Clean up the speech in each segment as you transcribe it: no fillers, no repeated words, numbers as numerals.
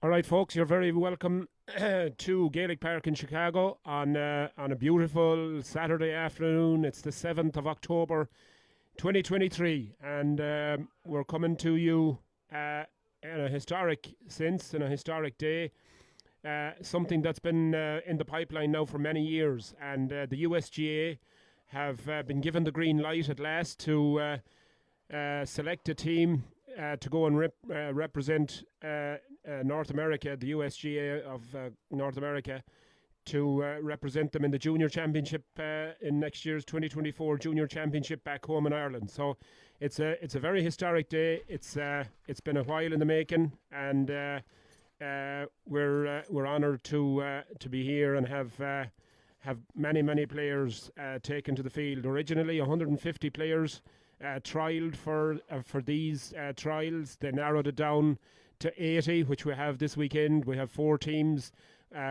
All right, folks, you're very welcome to Gaelic Park in Chicago on a beautiful Saturday afternoon. It's the 7th of October, 2023, and we're coming to you in a historic sense, in a historic day. Something that's been in the pipeline now for many years, and the USGAA have been given the green light at last to select a team to go and represent North America, the USGA of North America, to represent them in the Junior Championship in next year's 2024 Junior Championship back home in Ireland. So it's a very historic day. It's been a while in the making, and we're honoured to be here and have many players taken to the field. Originally, 150 players trialled for these trials. They narrowed it down to 80, which we have this weekend. We have 4 teams: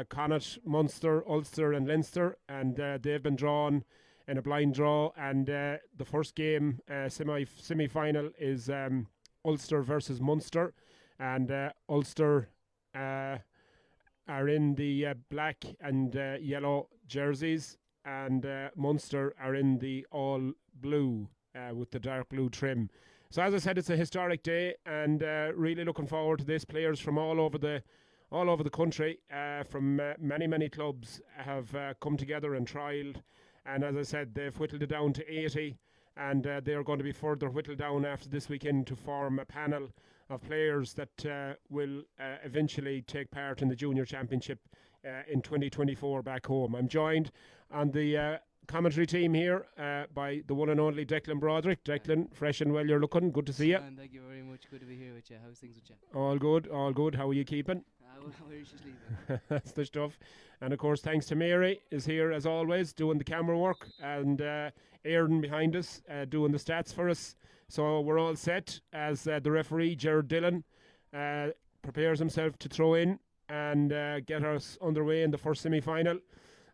Connacht, Munster, Ulster, and Leinster, and they've been drawn in a blind draw. And the first game, semi-final, is Ulster versus Munster, and Ulster are in the black and yellow jerseys, and Munster are in the all blue with the dark blue trim. So as I said, it's a historic day, and really looking forward to this. Players from all over the country, from many clubs, have come together and trialled. And as I said, they've whittled it down to 80, and they're going to be further whittled down after this weekend to form a panel of players that will eventually take part in the Junior Championship in 2024 back home. I'm joined on the commentary team here by the one and only Declan Broderick. Declan, fresh and well you're looking. Good to see you. Thank you very much. Good to be here with you. How's things with you? All good. How are you keeping? We're just leaving. That's the stuff. And of course, thanks to Mary, is here as always, doing the camera work, and Aidan behind us, doing the stats for us. So we're all set as the referee, Gerard Dillon, prepares himself to throw in and get us underway in the first semi-final.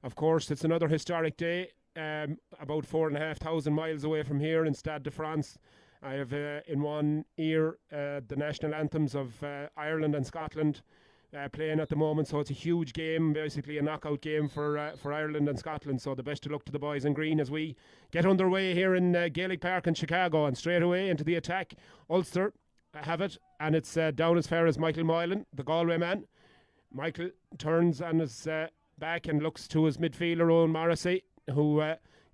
Of course, it's another historic day. About 4,500 miles away from here in Stade de France. I have in one ear the national anthems of Ireland and Scotland playing at the moment, so it's a huge game, basically a knockout game for Ireland and Scotland. So the best of luck to the boys in green as we get underway here in Gaelic Park in Chicago, and straight away into the attack. Ulster have it, and it's down as far as Michael Moylan, the Galway man. Michael turns on his back and looks to his midfielder Owen Morrissey, who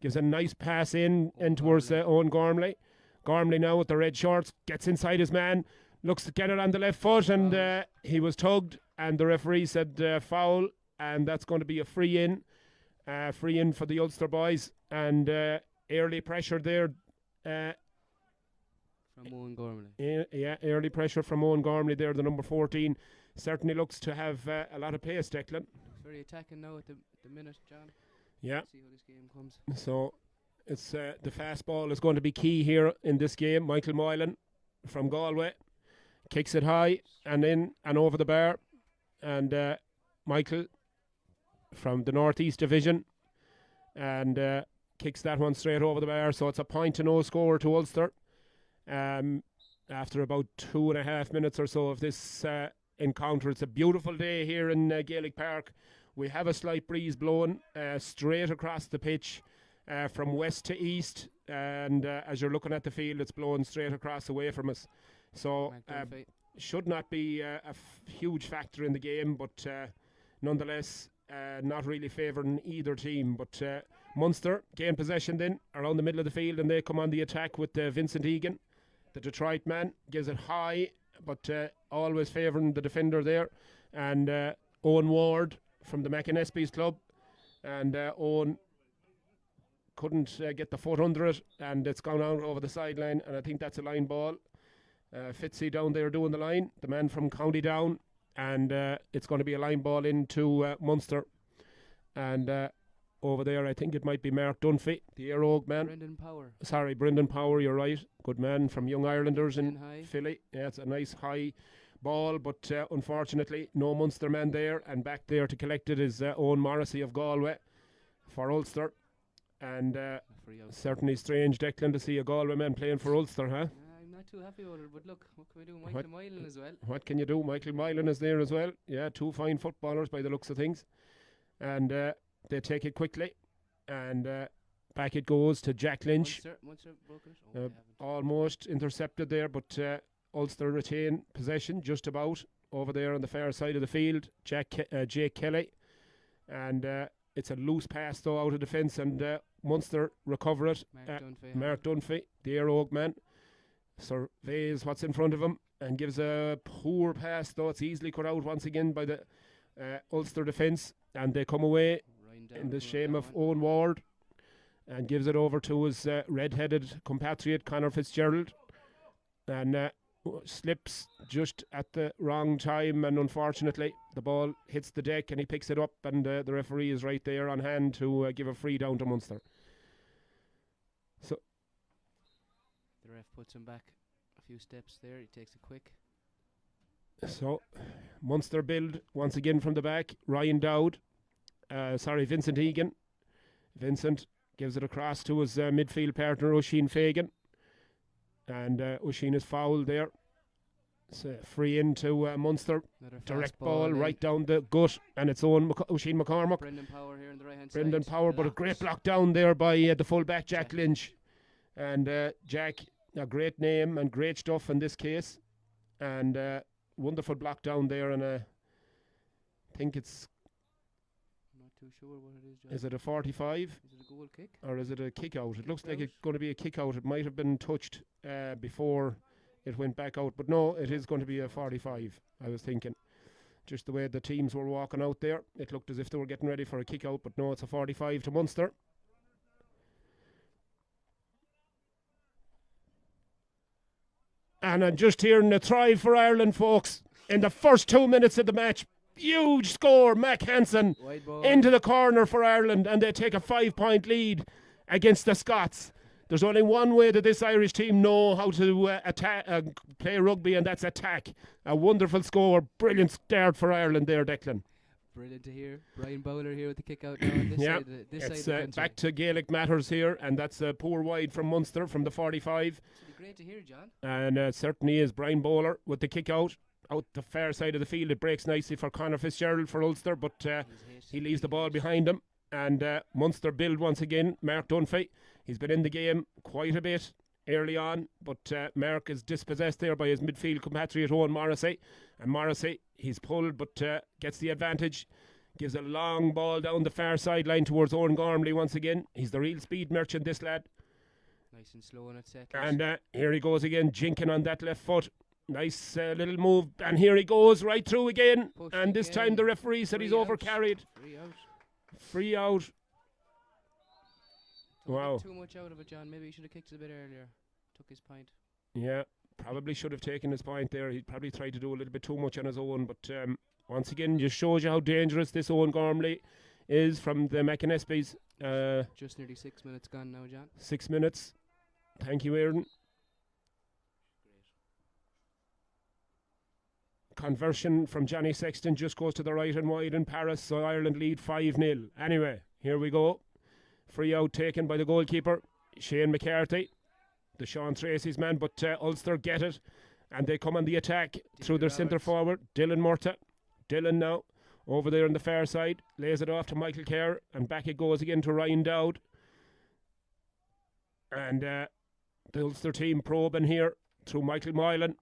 gives a nice pass in towards Owen Gormley. Gormley now with the red shorts gets inside his man, looks to get it on the left foot, and he was tugged, and the referee said foul, and that's going to be a free in for the Ulster boys. And early pressure there from Owen Gormley. Yeah, early pressure from Owen Gormley there, the number 14. Certainly looks to have a lot of pace, Declan. Very attacking now at the minute, John. Yeah. See how this game comes. So it's the fast ball is going to be key here in this game. Michael Moylan from Galway kicks it high and in and over the bar, and Michael from the Northeast Division, and kicks that one straight over the bar. So it's a 0 score to Ulster after about 2.5 minutes or so of this encounter. It's a beautiful day here in Gaelic Park. We have a slight breeze blowing straight across the pitch from west to east, and as you're looking at the field, it's blowing straight across away from us. So should not be a huge factor in the game, but nonetheless not really favouring either team. But Munster gain possession then around the middle of the field, and they come on the attack with Vincent Egan, the Detroit man. Gives it high, but always favouring the defender there, and Owen Ward from the McInnesby's club, and Owen couldn't get the foot under it, and it's gone out over the sideline, and I think that's a line ball. Fitzy down there doing the line, the man from County Down, and it's going to be a line ball into Munster, and over there I think it might be Mark Dunphy, the Air Oak man. Brendan Power, you're right, good man from Young Irelanders in Philly. Yeah, it's a nice high ball, but unfortunately no Munster man there, and back there to collect it is Owen Morrissey of Galway for Ulster. And certainly strange, Declan, to see a Galway man playing for Ulster, huh? I'm not too happy about it, but look, what can we do? Michael Moylan as well. What can you do? Michael Moylan is there as well. Yeah, two fine footballers by the looks of things. And they take it quickly. And back it goes to Jack Lynch. Munster broken it? Oh, they haven't. Almost intercepted there, but Ulster retain possession just about over there on the far side of the field. Jake Kelly. And it's a loose pass though out of defence, and Munster recover it. Mark Dunphy, the Air Oak man, surveys what's in front of him and gives a poor pass though. It's easily cut out once again by the Ulster defence, and they come away in the shame of Owen Ward and gives it over to his red-headed compatriot Conor Fitzgerald, and slips just at the wrong time, and unfortunately the ball hits the deck and he picks it up, and the referee is right there on hand to give a free down to Munster. So the ref puts him back a few steps there. He takes it quick. So Munster build once again from the back. Vincent Egan. Vincent gives it across to his midfield partner Oisin Fagan, and Oisin is fouled there. So free into Munster. Direct ball right down the gut, and it's Oisin McCormack. Brendan Power here on the right hand side. Brendan Power, but a great block down there by the full-back Jack Lynch. And Jack, a great name and great stuff in this case. And wonderful block down there, and I think it's... I'm not too sure what it is, John. Is it a 45? Is it a goal kick? Or is it a kick out? It looks like it's going to be a kick out. It might have been touched before it went back out, but no, it is going to be a 45, I was thinking. Just the way the teams were walking out there, it looked as if they were getting ready for a kick out, but no, it's a 45 to Munster. And I'm just hearing a try for Ireland, folks, in the first 2 minutes of the match. Huge score, Mac Hansen into the corner for Ireland, and they take a 5-point lead against the Scots. There's only one way that this Irish team know how to play rugby, and that's attack. A wonderful score, brilliant start for Ireland there, Declan. Brilliant to hear. Brian Bowler here with the kick out now on this side. This it's side of the back to Gaelic matters here, and that's a poor wide from Munster from the 45. It's great to hear, John. And it certainly is. Brian Bowler with the kick out the far side of the field. It breaks nicely for Conor Fitzgerald for Ulster, but he leaves the ball behind him. And Munster build once again. Mark Dunphy, he's been in the game quite a bit early on, but Mark is dispossessed there by his midfield compatriot Owen Morrissey. And Morrissey, he's pulled but gets the advantage. Gives a long ball down the far sideline towards Owen Gormley once again. He's the real speed merchant, this lad. Nice and slow on it set. And here he goes again, jinking on that left foot. Nice little move, and here he goes right through again. Pushed and this again. time the referee said he's overcarried. Free out. Wow. Too much out of it, John. Maybe he should have kicked it a bit earlier. Took his point. Yeah, probably should have taken his point there. He probably tried to do a little bit too much on his own, but once again, just shows you how dangerous this Owen Gormley is from the McInnesby's. Just nearly 6 minutes gone now, John. 6 minutes. Thank you, Aaron. Conversion from Johnny Sexton just goes to the right and wide in Paris, so Ireland lead 5-0. Anyway, here we go. Free out taken by the goalkeeper, Shane McCarthy, the Sean Tracy's man, but Ulster get it, and they come on the attack through their centre forward, Dylan Murtagh. Dylan now, over there on the far side, lays it off to Michael Kerr, and back it goes again to Ryan Dowd. And the Ulster team probing here through Michael Moylan,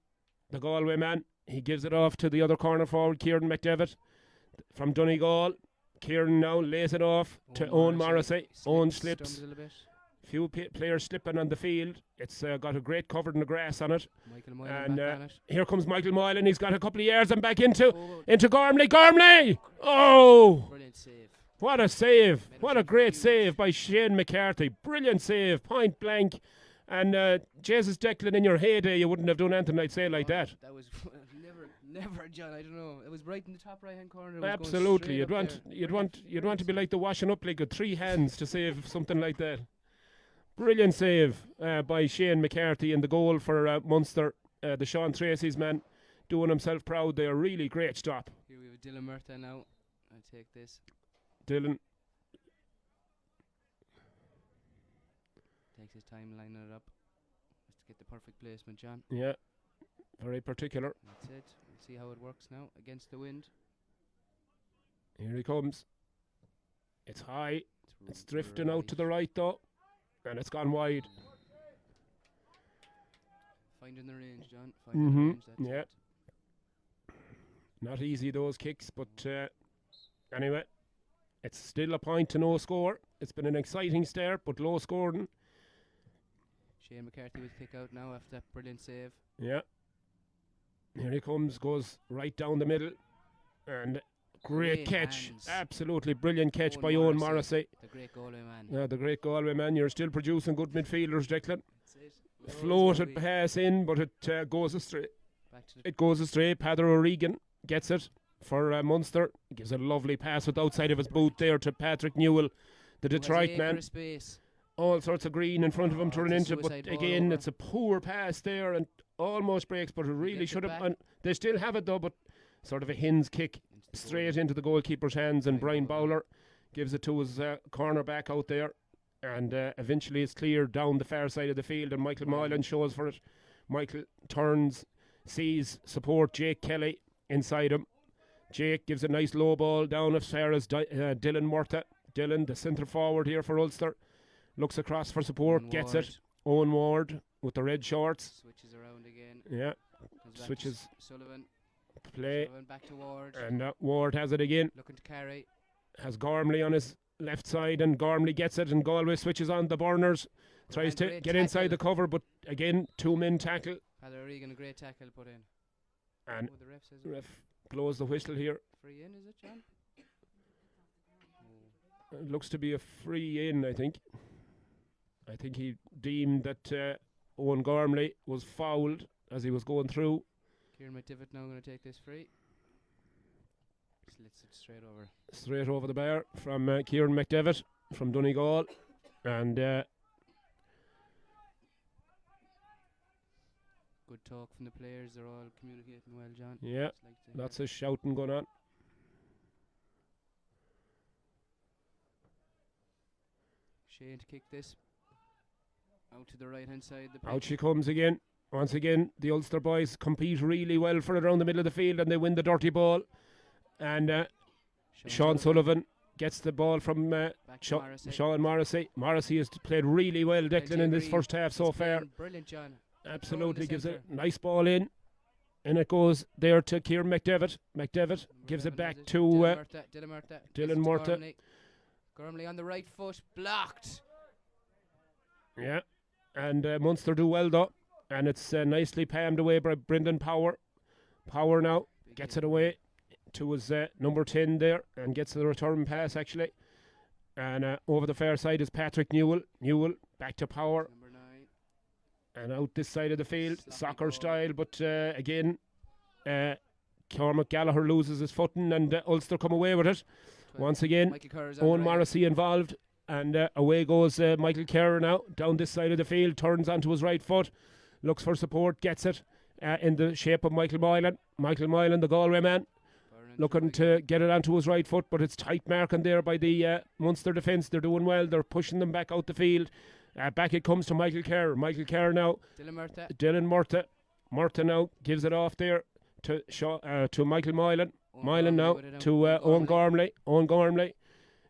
the Galway man. He gives it off to the other corner forward, Kieran McDevitt from Donegal. Kieran now lays it off to Owen Morrissey. Owen slips. Few players slipping on the field. It's got a great cover in the grass on it. And here comes Michael Moylan. He's got a couple of yards and back into Gormley. Gormley! Oh! Brilliant save. What a save. What a great save by Shane McCarthy. Brilliant save. Point blank. And Jesus, Declan, in your heyday, you wouldn't have done anything I'd say like that. That was never, John. I don't know. It was right in the top right-hand corner. Absolutely. You'd want to be like the washing up league with 3 hands to save something like that. Brilliant save by Shane McCarthy in the goal for Munster. The Sean Tracy's man doing himself proud there. Really great stop. Here we have Dylan Murtagh now. I'll take this. Dylan takes his time lining it up. get the perfect placement, John. Yeah, very particular. That's it. We'll see how it works now against the wind. Here he comes. It's high. It's drifting right. out to the right though, and it's gone wide. Finding the range, John. Finding the range. That's Yeah. it. Not easy those kicks, but anyway, it's still a point to no score. It's been an exciting start, but low scoring. Shane McCarthy with kick out now after that brilliant save. Yeah. Here he comes, goes right down the middle, and great catch. Hands. Absolutely brilliant catch Owen by Owen Morrissey. Morrissey. The great Galway man. Yeah, the great Galway man. You're still producing good midfielders, Declan. That's it. We always Floated will be. pass in, but it goes astray. Back to the It goes astray. Padder O'Regan gets it for Munster. Gives a lovely pass with the outside of his boot there to Patrick Newell, the Detroit man. for space. All sorts of green in front of him to run it's a into, but suicide ball again, over. it's a poor pass there and almost breaks, but it really gets it should have. back. And they still have it though, but sort of a Hin's kick Into the straight goal. into the goalkeeper's hands, and Brian Brian Bowler gives it to his corner back out there, and eventually it's cleared down the far side of the field, and Michael Moylan shows for it. Michael turns, sees support Jake Kelly inside him. Jake gives a nice low ball down as far as Dylan Murta. Dylan, the centre forward here for Ulster, looks across for support, Owen gets Ward it. Owen Ward with the red shorts. Switches around again. Yeah, Comes back to switches Sullivan. play, Sullivan back to Ward. and Ward has it again. Looking to carry. Has Gormley on his left side, and Gormley gets it, and Galway switches on the burners, tries And to great get inside tackle. the cover, but again, 2-men tackle, Padder O'Regan, a great tackle put in. and Oh, the ref says the ref blows the whistle here. free in, is it, John? Oh. It looks to be a free in, I think. I think he deemed that Owen Gormley was fouled as he was going through. Kieran McDivitt now going to take this free. Slits it straight over. The bar from Kieran McDevitt from Donegal, and Good talk from the players. They're all communicating well, John. yeah, Just like to hear. lots of shouting going on. Shane to kick this out to the right hand side. The Out she comes again. Once again, the Ulster boys compete really well for it around the middle of the field, and they win the dirty ball. And Sean Sullivan gets the ball from back to Morrissey. Sean Morrissey. Morrissey has played really well, Declan, in this agree. first half so He's far. playing brilliant, John. Absolutely the gives a centre. nice ball in, and it goes there to Kieran McDevitt. McDevitt gives it back to Dylan Murta. Murta. Gormley on the right foot, blocked. Yeah, and Munster do well though, and it's nicely palmed away by Brendan Power. Power now Big gets hit. it away to his number 10 there, and gets the return pass actually. And over the far side is Patrick Newell. Newell back to Power, Number 9. and out this side of the field, Sloppy soccer ball. style. But again, Cormac Gallagher loses his footing, and Ulster come away with it. Once again, Michael Kerr's on Owen the right. Morrissey involved, and away goes Michael Kerr now down this side of the field, turns onto his right foot, looks for support, gets it in the shape of Michael Moylan. Michael Moylan, the Galway man, Burning looking right. to get it onto his right foot, but it's tight marking there by the Munster defence. They're doing well, they're pushing them back out the field. Back it comes to Michael Kerr. Michael Kerr now, Dylan Murta. Dylan Murta. Murta now gives it off there to Michael Moylan. Owen Moylan Gormley now with it down to Owen Gormley. Owen Gormley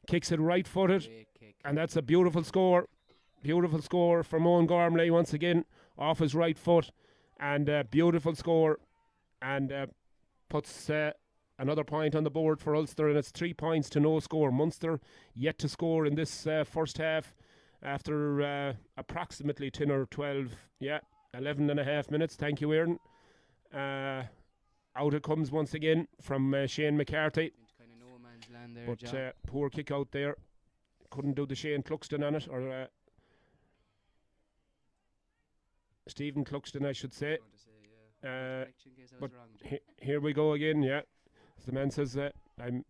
kicks it right footed, Great kick. and that's a beautiful score. Beautiful score from Owen Gormley once again off his right foot, and beautiful score, and puts another point on the board for Ulster, and it's 3 points to no score. Munster yet to score in this first half after approximately 10 or 12, 11 and a half minutes. Thank you, Aaron. Out it comes once again from Shane McCarthy. Into kind of no man's land there, But John. poor kick out there. Couldn't do the Shane Cluxton on it, or Stephen Cluxton, I should say. Going to say, yeah. Uh, Correction in case I but was wrong, John. Here we go again, yeah. As the man says, I'm Into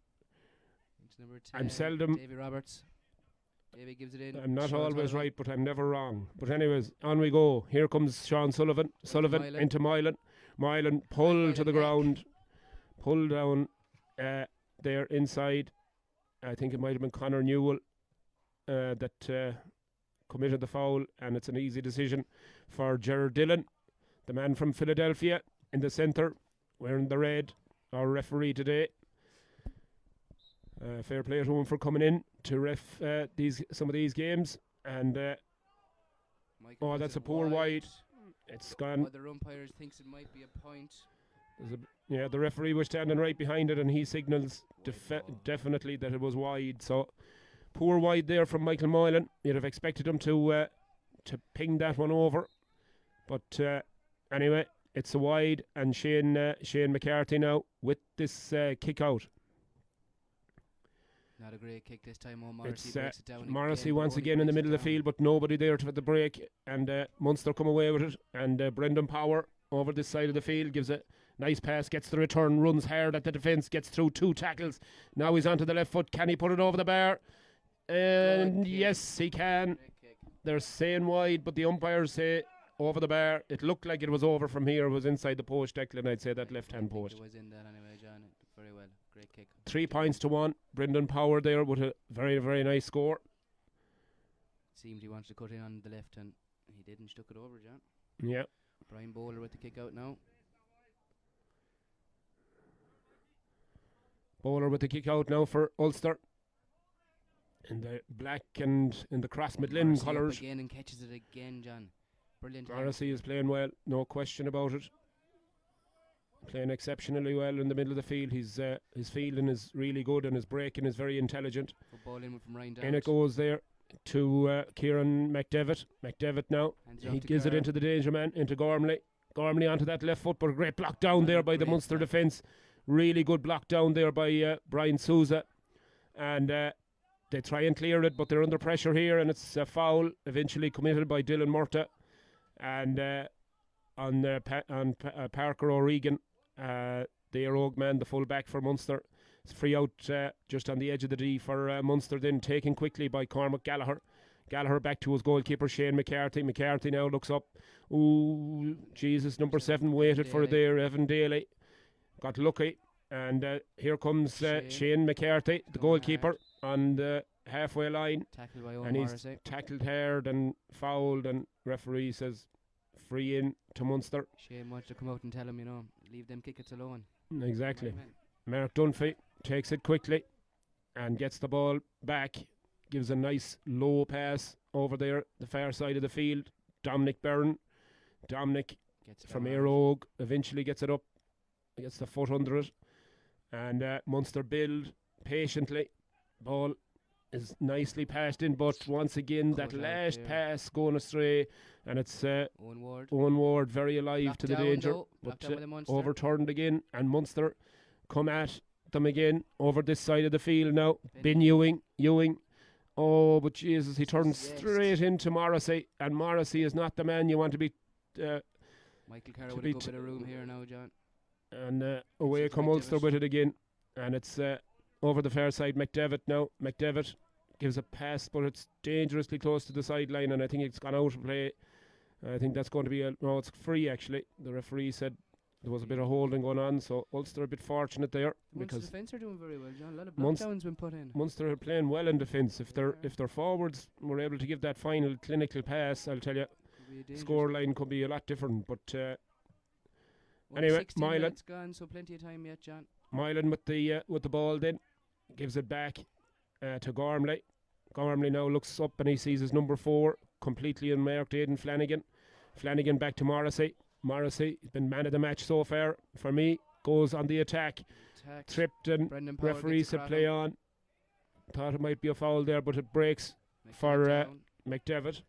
number 10, seldom- Davy Roberts. Davy gives it in. not Sean always Sullivan. right, but I'm never wrong. But anyways, on we go. Here comes Sean Sullivan. Sullivan Moylan. into Moylan. Moylan pull to the Moylan ground. Pull down there inside. I think it might have been Conor Newell that committed the foul, and it's an easy decision for Gerard Dillon, the man from Philadelphia, in the centre, wearing the red, our referee today. Fair play to him for coming in to ref some of these games. And that's a poor wide. It's gone. Other umpires thinks it might be a point. The referee was standing right behind it, and he signals definitely that it was wide. So poor wide there from Michael Moylan. You'd have expected him to ping that one over, but anyway, it's a wide, and Shane McCarthy now with this kick out. Not a great kick this time. Morrissey breaks it down. Morrissey once again in the middle of the field, but nobody there to the break, and Munster come away with it. And Brendan Power over this side of the field gives a nice pass, gets the return, runs hard at the defence, gets through 2 tackles. Now he's onto the left foot. Can he put it over the bar? And yes, he can. They're saying wide, but the umpires say over the bar. It looked like it was over from here. It was inside the post, Declan. I'd say that left-hand post. It was in that anyway, John. Very well. Great kick. 3 points to 1. Brendan Power there with a very, very nice score. Seemed he wanted to cut in on the left, and he didn't. Stuck it over, John. Yeah. Brian Bowler with the kick out now. Bowler with the kick out now for Ulster. In the black and in the cross Midland colours. Again and catches it again, John. Brilliant. Morrissey is playing well, no question about it. Playing exceptionally well in the middle of the field. His fielding is really good, and his breaking is very intelligent. Ball in from Ryan Dowd. And it goes there to Kieran McDevitt. McDevitt now. He gives it into the danger man, into Gormley. Gormley onto that left foot, but a great block down there by the Munster defence. Really good block down there by Brian Souza. And they try and clear it, but they're under pressure here, and it's a foul eventually committed by Dylan Murtagh. And on Parker O'Regan, the Aerogue man, the full back for Munster. It's free out just on the edge of the D for Munster, then taken quickly by Cormac Gallagher. Gallagher back to his goalkeeper, Shane McCarthy. McCarthy now looks up. Ooh, Jesus, number 7 waited for it there, Evan Daly. Got lucky. And here comes Shane McCarthy, the goalkeeper, on the halfway line. Tackled by Owen and Morrissey. He's tackled hard and fouled, and referee says free in to Munster. Shane wants to come out and tell him, leave them kickers alone. Exactly. Mark Dunphy takes it quickly and gets the ball back. Gives a nice low pass over there, the far side of the field. Dominic Byrne. Dominic from Aerogue eventually gets it up. Gets the foot under it. And Munster build patiently. Ball is nicely passed in, but once again that last pass going astray, and it's Owen Ward very alive Locked to the danger, but overturned again, and Munster come at them again over this side of the field now. Ben Ewing. Oh, but Jesus, he turns straight into Morrissey, and Morrissey is not the man you want to be. Michael Carroll with a good bit of room here now, John. And away come Ulster with it again, and it's over the far side. McDevitt now. McDevitt gives a pass, but it's dangerously close to the sideline, and I think it's gone out of play. I think that's going to be it's free actually. The referee said there was a bit of holding going on, so Ulster a bit fortunate there. Munster defence are doing very well, John. A lot of blockdowns been put in. Munster are playing well in defence. If their forwards were able to give that final clinical pass, I'll tell you, score line could be a lot different. But anyway, Moylan gone, so plenty of time yet, John. Moylan with the ball then gives it back to Gormley. Gormley now looks up and he sees his number 4 completely unmarked, Aidan Flanagan. Flanagan back to Morrissey. Morrissey has been man of the match so far for me. Goes on the attack. Tripped, and referee said play on. Thought it might be a foul there, but it breaks for McDevitt.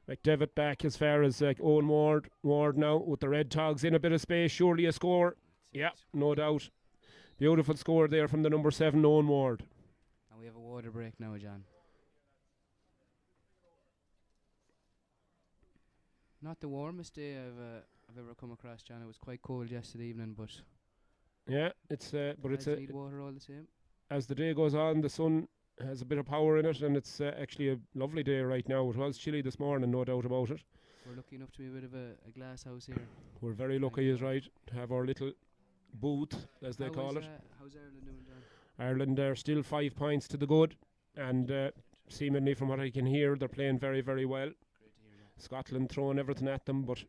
McDevitt back as far as Owen Ward. Ward now with the red togs in a bit of space. Surely a score. Yeah, no doubt. Beautiful score there from the number 7, Owen Ward. And we have a water break now, John. Not the warmest day I've ever come across, John. It was quite cold yesterday evening, but yeah, it's need water all the same. As the day goes on, the sun has a bit of power in it, and it's actually a lovely day right now. It was chilly this morning, no doubt about it. We're lucky enough to be a bit of a glass house here. We're very lucky, is right, to have our little booth, as they call it. How's Ireland doing, John? Ireland are still 5 points to the good, and seemingly from what I can hear, they're playing very, very well. Great to hear that. Scotland throwing everything at them, but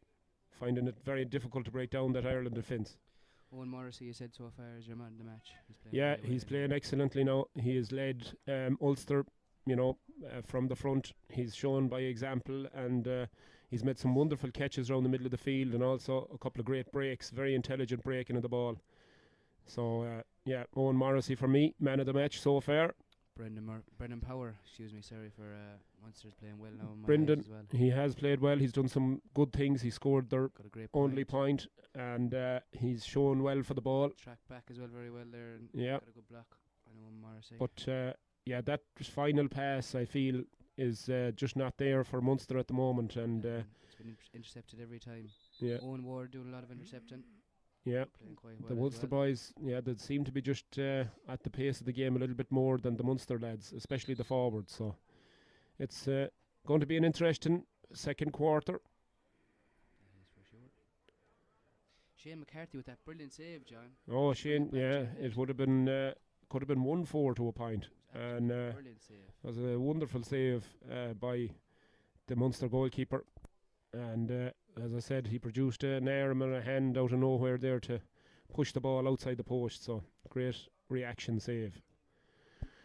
finding it very difficult to break down that Ireland defence. Owen Morrissey, you said so far, is your man of the match. He's playing Yeah, very well, he's isn't he? playing excellently now. He has led Ulster, from the front. He's shown by example, and he's made some wonderful catches around the middle of the field, and also a couple of great breaks, very intelligent breaking of the ball. So, Owen Morrissey for me, man of the match so far. Brendan Power, for Munster's playing well now in my Brendan, eyes as well. he has played well. He's done some good things. He scored their Got a great only point, and he's shown well for the ball. Track back as well very well there, and Yeah. got a good block. I know Morrissey. But that final pass, I feel, is just not there for Munster at the moment. And it's been intercepted every time. yeah, Owen Ward doing a lot of intercepting, yeah. playing quite well. The as Ulster well. boys, they seem to be just at the pace of the game a little bit more than the Munster lads, especially the forwards. So it's going to be an interesting second quarter. It is for sure. Shane McCarthy with that brilliant save, John. Oh, Just bring Shane, it back to yeah, your head. it would have been could have been 1-4 to a point. It was And absolutely brilliant save. it was a wonderful save by the Munster goalkeeper. And as I said, he produced an arm and a hand out of nowhere there to push the ball outside the post. So great reaction save.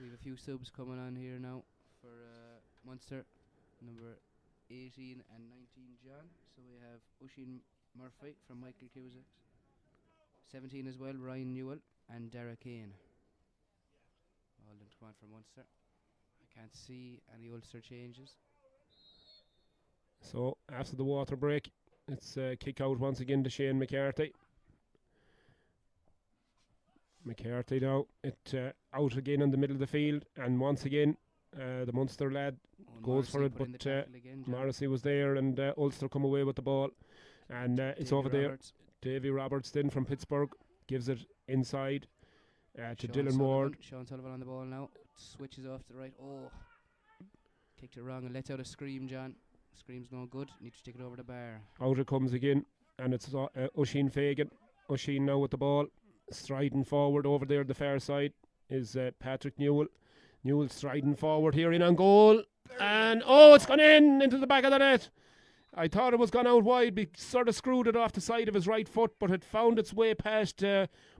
We have a few subs coming on here now for Munster, number 18 and 19, John. So we have Oisin Murphy from Michael Cusack, 17 as well, Ryan Newell, and Dara Kane. All them to come on for Munster. I can't see any Ulster changes. So after the water break, it's kick out once again to Shane McCarthy. McCarthy now, out again in the middle of the field, and once again the Munster lad Owen goes for Morrissey it, put in the but tackle again, John. Morrissey was there, and Ulster come away with the ball, and it's Davy over there. Roberts, Davy Roberts then from Pittsburgh gives it inside to Sean Dylan Sullivan, Ward. Sean Sullivan on the ball now. Switches off to the right. Oh, kicked it wrong and lets out a scream, John. Scream's no good. Need to stick it over the bar. Out it comes again, and it's Oisin Fagan. Oisin now with the ball, striding forward over there at the far side is Patrick Newell. Newell striding forward here in on goal, and it's gone into the back of the net. I thought it was gone out wide. He sort of screwed it off the side of his right foot, but it found its way past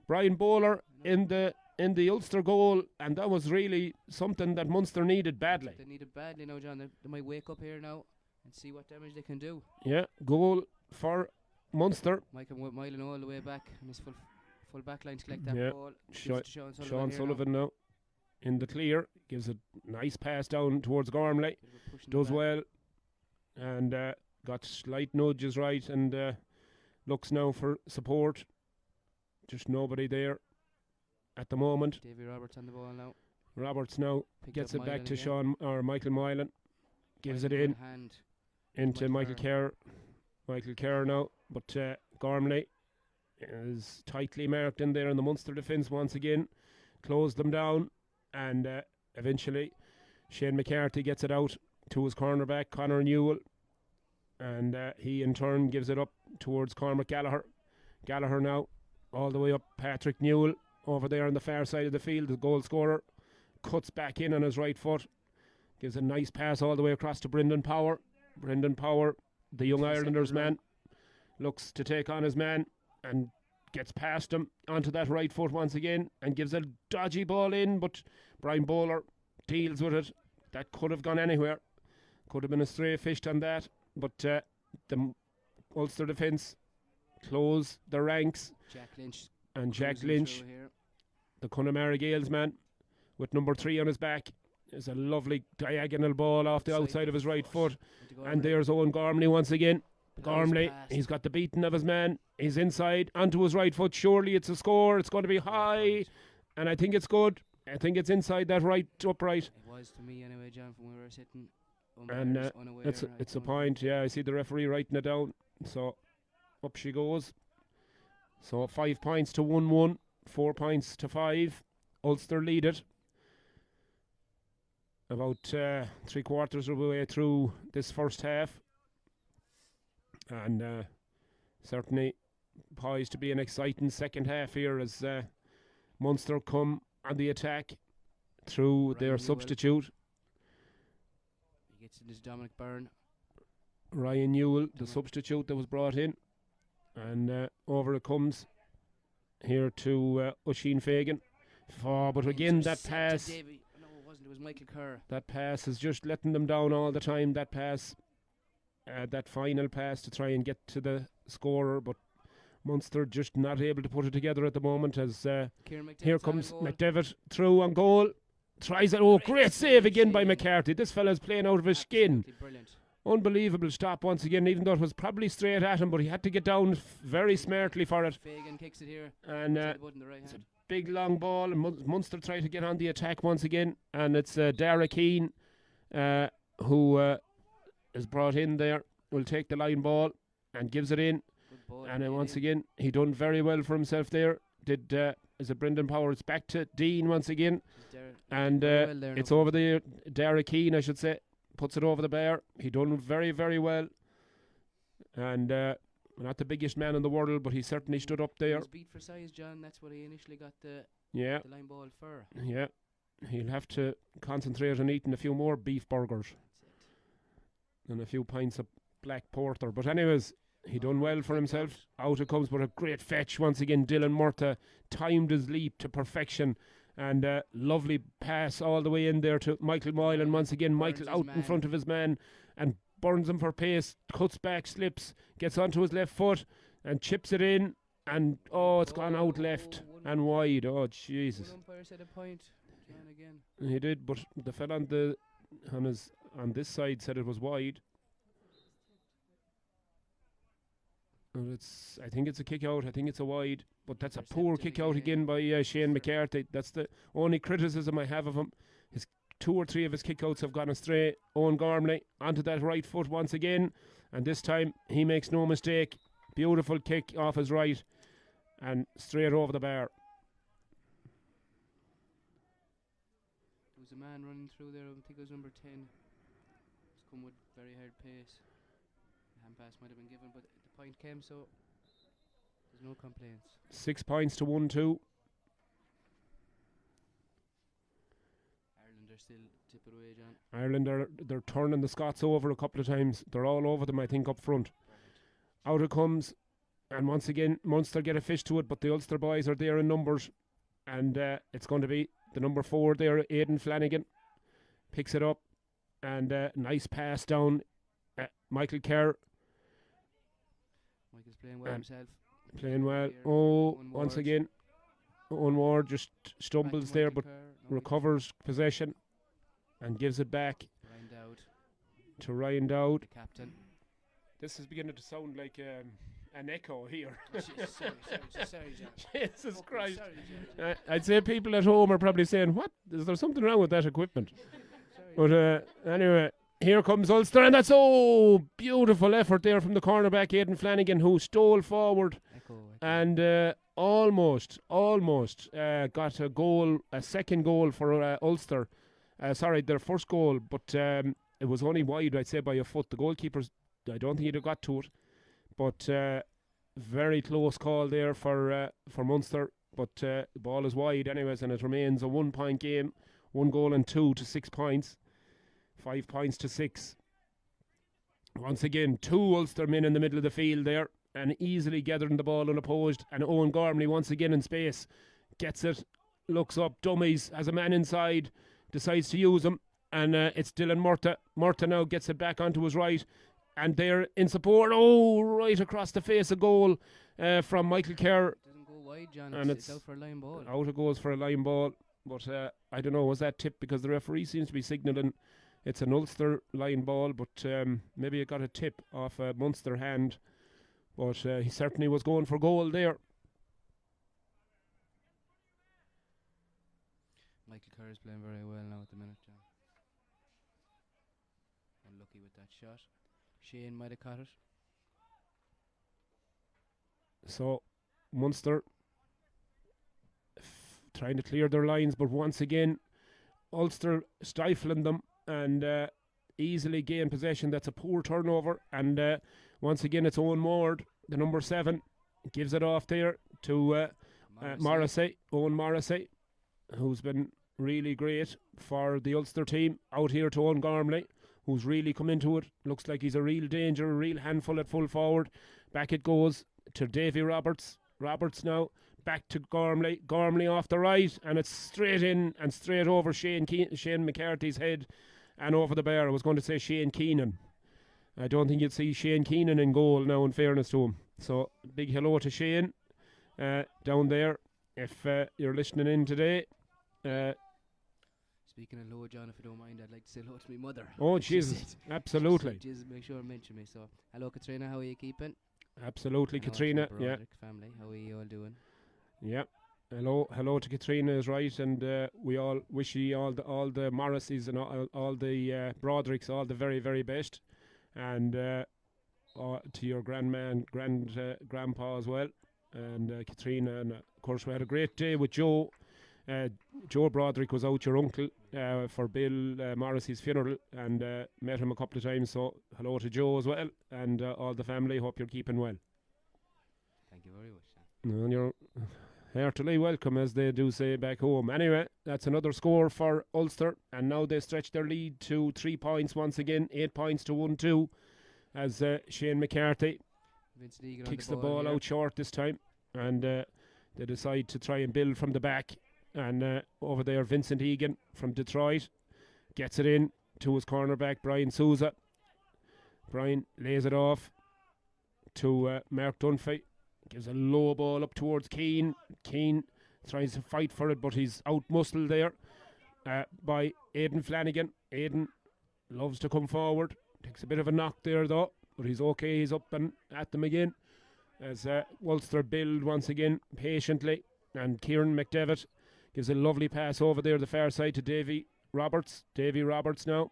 Brian Bowler in the Ulster goal, and that was really something that Munster needed badly. They need it badly now, John. They might wake up here now and see what damage they can do. Yeah, goal for Munster. Michael Milan all the way back in his full back line to collect that Yeah. ball. Gives Sho- it to Sean Sullivan. Sean here Sullivan now in the clear, gives a nice pass down towards Gormley. Bit of a push in the Does back. well, and got slight nudges right, and looks now for support. Just nobody there at the moment. Davy Roberts on the ball now. Roberts now Picked gets up it back Milan to again. Sean or Michael Milan, gives it Milan in good hand. into Michael Michael Kerr. Michael Kerr now, but Gormley is tightly marked in there in the Munster defence once again. Closed them down, and eventually Shane McCarthy gets it out to his cornerback Conor Newell, and he in turn gives it up towards Cormac Gallagher. Gallagher now all the way up. Patrick Newell over there on the far side of the field, the goal scorer, cuts back in on his right foot, gives a nice pass all the way across to Brendan Power. Brendan Power, the young Second Irelanders row. man, looks to take on his man and gets past him onto that right foot once again and gives a dodgy ball in, but Brian Bowler deals with it. That could have gone anywhere. Could have been a stray fished on that, but the Ulster defence close the ranks, Jack Lynch. and Jack cruising Lynch, through here. the Connemara Gales man, with number 3 on his back, is a lovely diagonal ball off the Outside outside of his right foot. Into And Gormley. there's Owen Gormley once again. Blows Gormley, past. he's got the beating of his man. He's inside onto his right foot. Surely it's a score. It's going to be high, Point. and I think it's good. I think it's inside that right upright. It was to me anyway, John, from where we were sitting. And Umpires unaware, it's I a don't- point. Yeah, I see the referee writing it down. So up she goes. So 5 points to 1-1, 4 points to 5. Ulster lead it. About 3/4 of the way through this first half, and certainly poised to be an exciting second half here as Munster come on the attack through Ryan their Newell. substitute. He gets in his Dominic Byrne. Ryan Newell, the substitute that was brought in. And over it comes here to Oisin Fagan. But again, that pass. No, it wasn't. It was Michael Kerr. That pass is just letting them down all the time. That pass, that final pass to try and get to the scorer, but Munster just not able to put it together at the moment. As here comes McDevitt through on goal, tries it. Oh, great save again by McCarthy. This fella's playing out of his skin. Brilliant. Unbelievable stop once again, even though it was probably straight at him, but he had to get down very smartly for it. Fagan kicks it here. And it's a big long ball, and Munster try to get on the attack once again, and it's Dara Keane who is brought in there, will take the line ball and gives it in. And then once again, he done very well for himself there. Is it Brendan Power? It's back to Dean once again. And it's over the Dara Keane, I should say. Puts it over the bar. He done very, very well. And not the biggest man in the world, but he certainly stood up there. He was beat for size, John. That's what he initially got the line ball for. Yeah. He'll have to concentrate on eating a few more beef burgers. And a few pints of black porter. But anyways, he done well for himself. Out it comes with a great fetch once again. Dylan Murtagh timed his leap to perfection. And lovely pass all the way in there to Michael Moylan. Once again, Michael out in front of his man and burns him for pace. Cuts back, slips, gets onto his left foot and chips it in. And it's gone out left and wide. Oh, Jesus. One umpire said a point. Again. He did, but the fella on this side said it was wide. And I think it's a kick out. I think it's a wide, but that's a poor kick out again by Shane McCarthy. That's the only criticism I have of him. His 2 or 3 of his kick outs have gone astray. Owen Gormley onto that right foot once again, and this time he makes no mistake. Beautiful kick off his right and straight over the bar. There was a man running through there. I think it was number 10. It's come with very hard pace. The hand pass might have been given, but the point came, so there's no complaints. 6 points to 1-2. Ireland are still tip it away, John. Ireland they're turning the Scots over a couple of times. They're all over them, I think, up front. Out it comes, and once again Munster get a fish to it, but the Ulster boys are there in numbers, and it's going to be the number 4 there, Aidan Flanagan, picks it up, and nice pass down. Michael Kerr. Michael's playing well himself. Playing well. Once again, Owen Ward just stumbles there, but recovers possession and gives it back to Ryan Dowd. The captain. This is beginning to sound like an echo here. Sorry, John. Jesus Christ. I'd say people at home are probably saying, what? Is there something wrong with that equipment? But anyway, here comes Ulster, and that's beautiful effort there from the cornerback Aidan Flanagan, who stole forward and almost got a second goal for Ulster. Sorry, their first goal, but it was only wide, I'd say, by a foot. The goalkeeper, I don't think he'd have got to it, but very close call there for Munster. But the ball is wide anyways, and it remains a 1 point game. 1 goal and 2 to 6 points. 5 points to 6. Once again, 2 Ulster men in the middle of the field there, and easily gathering the ball unopposed. And Owen Gormley once again in space, gets it, looks up, dummies, has a man inside, decides to use him, and it's Dylan Murtagh. Murtagh now gets it back onto his right, and they're in support. Right across the face of goal from Michael Kerr. Doesn't go wide, John. And it's out for a line ball. Out it goes for a line ball, but I don't know, was that tip? Because the referee seems to be signalling it's an Ulster line ball, but maybe it got a tip off a Munster hand. But he certainly was going for goal there. Michael Kerr is playing very well now at the minute, John. Unlucky with that shot. Shane might have caught it. So Munster trying to clear their lines, but once again Ulster stifling them and easily gain possession. That's a poor turnover, and once again it's Owen Ward, the number 7, gives it off there to Morrissey. Owen Morrissey, who's been really great for the Ulster team. Out here to Owen Gormley. who's really come into it. Looks like he's a real danger, a real handful at full forward. Back it goes to Davy Roberts. Roberts now back to Gormley. Gormley off the right, and it's straight in and straight over Shane McCarthy's head and over the bar. I was going to say Shane Keenan. I don't think you'd see Shane Keenan in goal now, in fairness to him. So big hello to Shane down there. If you're listening in today. Speaking of hello, John, if you don't mind, I'd like to say hello to my mother. Oh, Jesus, absolutely. Just make sure to mention me. So, hello, Katrina, how are you keeping? Absolutely, Hello Katrina. to the Yeah. Broderick family, how are you all doing? Yeah. Hello to Katrina is right, and we all wish you all the Morrisseys and all the Brodericks all the very, very best, and to your grandpa as well, and Katrina, and of course we had a great day with Joe. Joe Broderick was out, your uncle, for Bill Morrissey's funeral, and met him a couple of times. So hello to Joe as well, and all the family. Hope you're keeping well. Thank you very much, Sam. And you're heartily welcome, as they do say back home. Anyway, that's another score for Ulster, and now they stretch their lead to 3 points once again, 8 points to 1-2, as Shane McCarthy kicks the ball out short this time, and they decide to try and build from the back. And over there, Vincent Egan from Detroit gets it in to his cornerback, Brian Souza. Brian lays it off to Mark Dunphy. Gives a low ball up towards Keane. Keane tries to fight for it, but he's out-muscled there by Aidan Flanagan. Aidan loves to come forward. Takes a bit of a knock there, though, but he's okay. He's up and at them again as Ulster build once again patiently. And Kieran McDevitt gives a lovely pass over there the far side to Davy Roberts. Davy Roberts now.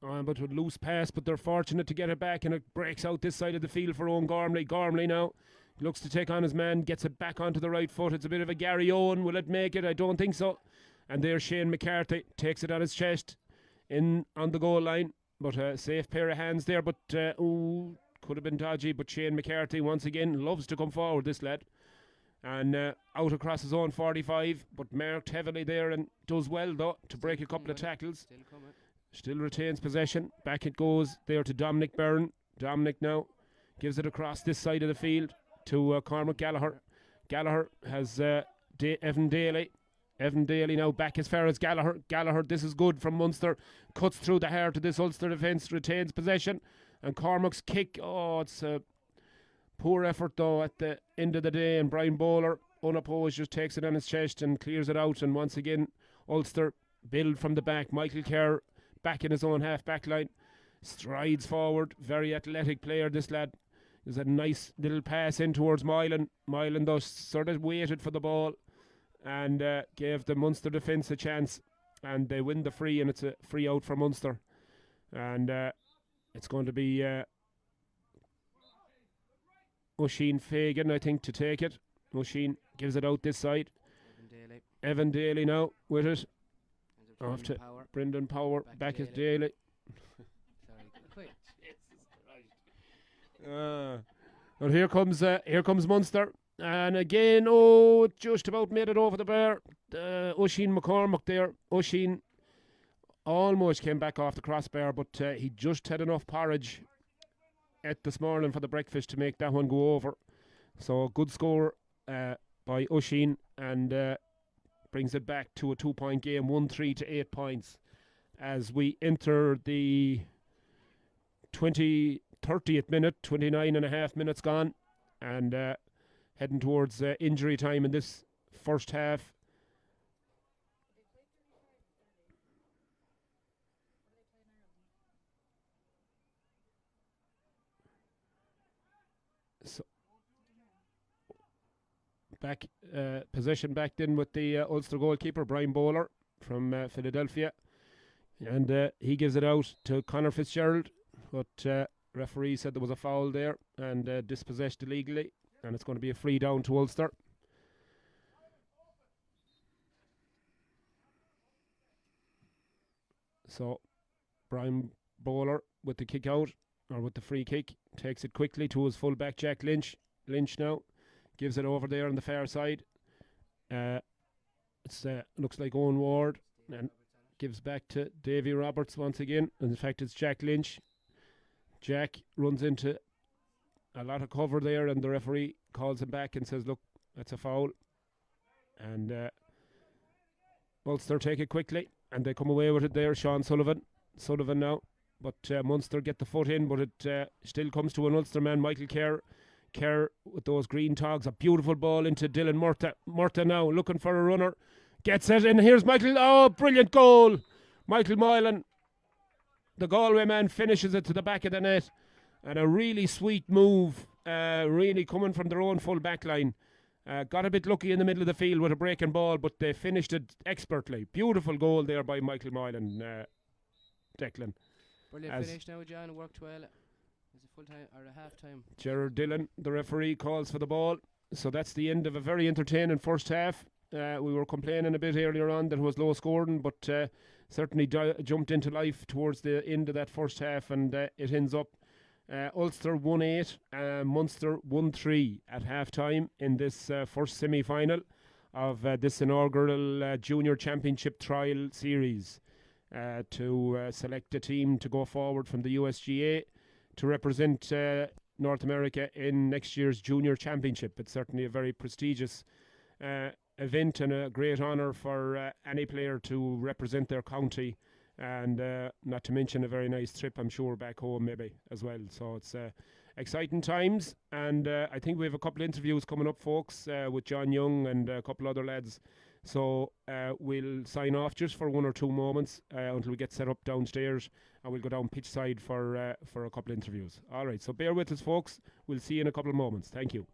But with loose pass, but they're fortunate to get it back, and it breaks out this side of the field for Owen Gormley. Gormley now looks to take on his man, gets it back onto the right foot. It's a bit of a Gary Owen. Will it make it? I don't think so. And there's Shane McCarthy. Takes it on his chest in on the goal line. But a safe pair of hands there. But, could have been dodgy. But Shane McCarthy, once again, loves to come forward, this lad. And out across his own 45, but marked heavily there, and does well, though, to break a couple of tackles. Still retains possession. Back it goes there to Dominic Byrne. Dominic now gives it across this side of the field to Cormac Gallagher. Gallagher has Evan Daly. Evan Daly now back as far as Gallagher. Gallagher, this is good from Munster. Cuts through the heart of this Ulster defence, retains possession. And Cormac's kick, it's a poor effort, though, at the end of the day. And Brian Bowler, unopposed, just takes it on his chest and clears it out. And once again, Ulster build from the back. Michael Kerr back in his own half-back line. Strides forward. Very athletic player, this lad. There's a nice little pass in towards Moylan. Moylan, though, sort of waited for the ball and gave the Munster defence a chance. And they win the free, and it's a free out for Munster. And it's going to be Oisin Fagan, I think, to take it. Oisin gives it out this side. Evan Daly now with it. Off to Brendan Power. Back at Daly. But here comes Munster. And again, just about made it over the bar. Oisin McCormack there. Oisin almost came back off the crossbar, but he just had enough porridge at this morning for the breakfast to make that one go over. So good score by Oisin, and brings it back to a 2-point game, 1-3 to 8 points, as we enter the 30th minute, 29 and a half minutes gone, and heading towards injury time in this first half. So back possession back in with the Ulster goalkeeper Brian Bowler from Philadelphia, and he gives it out to Conor Fitzgerald, but referee said there was a foul there and dispossessed illegally, and it's going to be a free down to Ulster. So Brian Bowler with the kick out, or with the free kick, takes it quickly to his fullback Jack Lynch. Lynch now gives it over there on the far side. It's looks like Owen Ward, and gives back to Davy Roberts once again. In fact, it's Jack Lynch. Jack runs into a lot of cover there, and the referee calls him back and says, look, that's a foul. And Ulster take it quickly, and they come away with it there. Sean Sullivan now. But Munster get the foot in, but it still comes to an Ulster man, Michael Kerr with those green togs. A beautiful ball into Dylan Murta. Murta now looking for a runner. Gets it, and here's Michael. Oh, brilliant goal. Michael Moylan, the Galway man, finishes it to the back of the net. And a really sweet move, really coming from their own full back line. Got a bit lucky in the middle of the field with a breaking ball, but they finished it expertly. Beautiful goal there by Michael Moylan, Declan. Brilliant finish now, John. Worked well. It's a full time or a half time. Gerard Dillon, the referee, calls for the ball. So that's the end of a very entertaining first half. We were complaining a bit earlier on that it was low scoring, but certainly jumped into life towards the end of that first half, and it ends up Ulster 1-8, Munster 1-3 at half time in this first semi-final of this inaugural Junior Championship Trial Series to select a team to go forward from the USGAA to represent North America in next year's Junior Championship. It's certainly a very prestigious event and a great honour for any player to represent their county, and not to mention a very nice trip, I'm sure, back home maybe as well. So it's exciting times, and I think we have a couple of interviews coming up, folks, with John Young and a couple other lads. So we'll sign off just for 1 or 2 moments until we get set up downstairs, and we'll go down pitch side for a couple of interviews. All right, so bear with us, folks. We'll see you in a couple of moments. Thank you.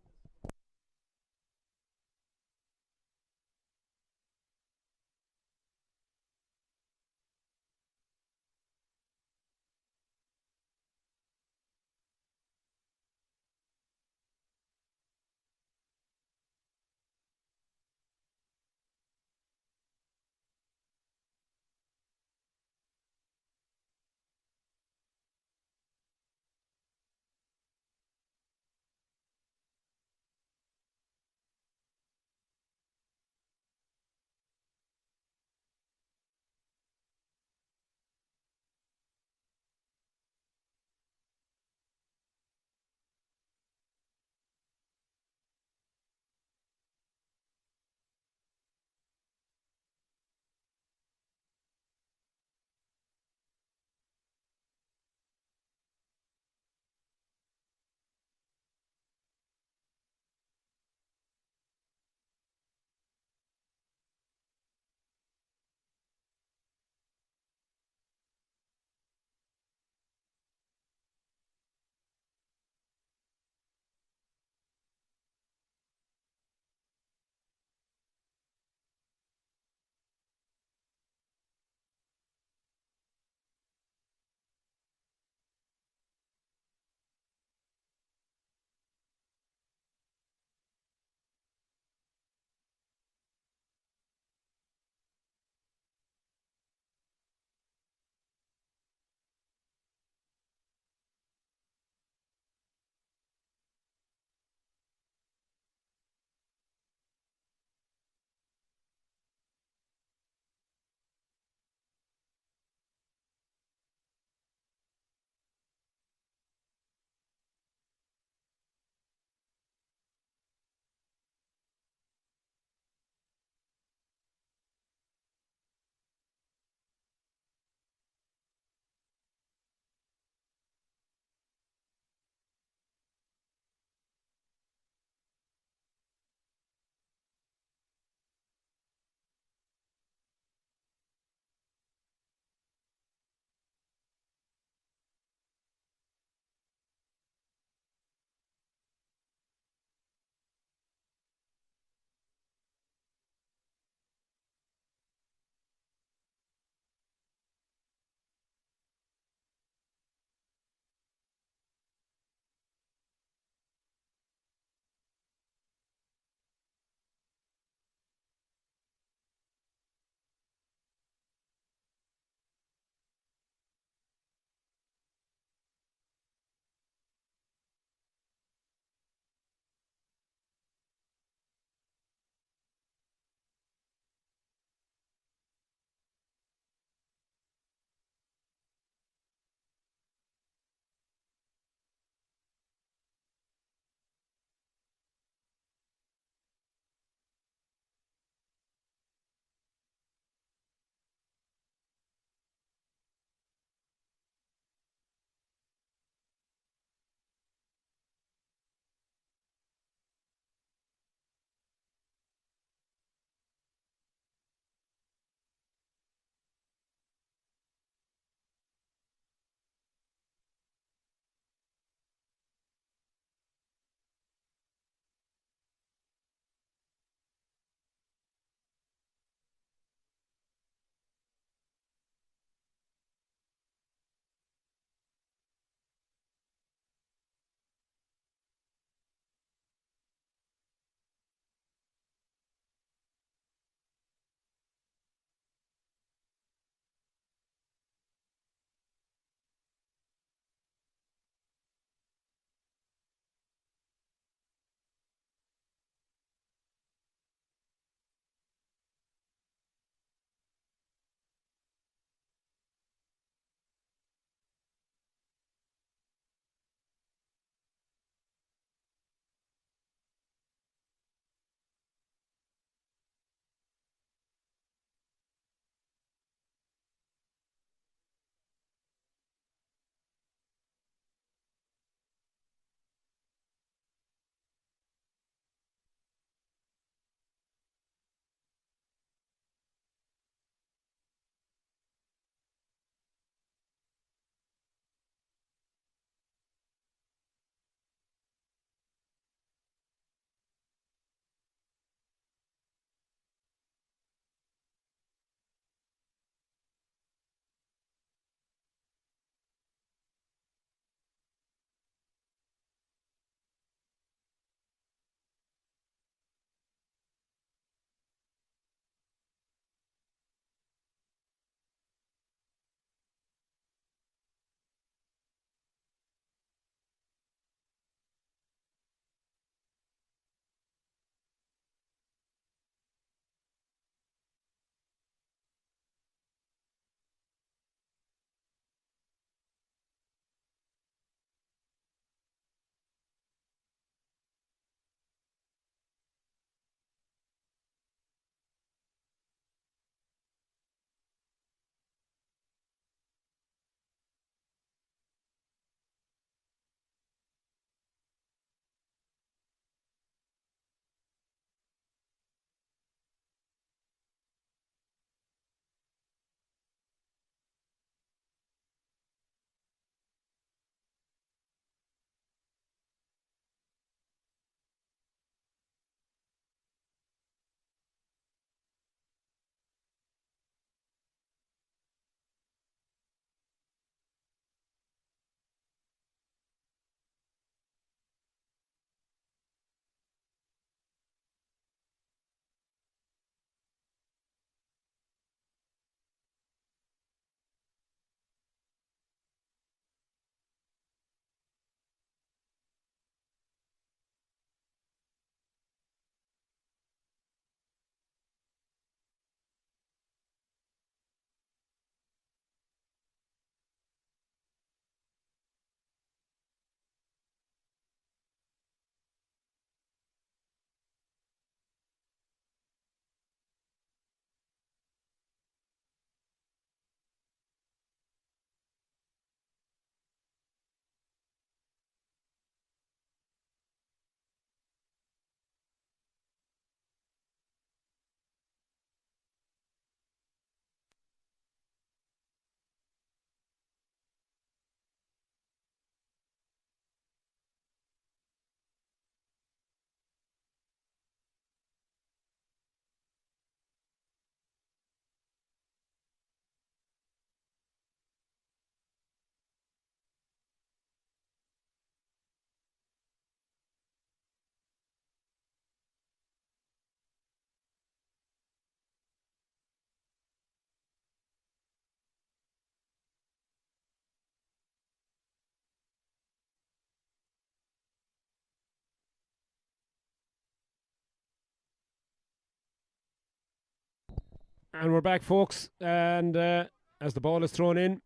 And we're back, folks. And as the ball is thrown in,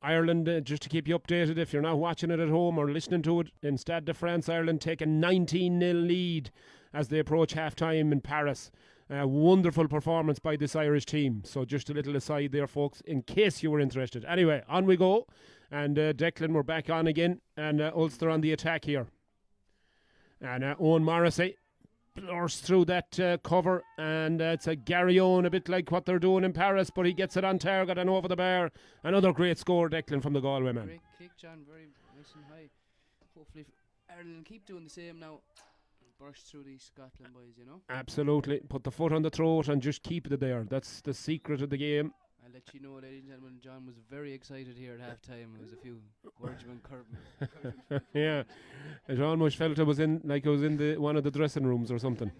Ireland, just to keep you updated, if you're not watching it at home or listening to it, in Stade de France, Ireland take a 19-0 lead as they approach half-time in Paris. Wonderful performance by this Irish team. So just a little aside there, folks, in case you were interested. Anyway, on we go. And Declan, we're back on again. And Ulster on the attack here. And Owen Morrissey blurs through that cover, and it's a Gary Owen, a bit like what they're doing in Paris, but he gets it on target and over the bar. Another great score, Declan, from the Galway man. Great kick, John, very nice and high. Hopefully Ireland will keep doing the same now and burst through these Scotland boys, you know. Absolutely, put the foot on the throat and just keep it there. That's the secret of the game. I'll let you know, ladies and gentlemen, John was very excited here at half time. There was a few words of encouragement. Yeah, it almost felt it was in one of the dressing rooms or something.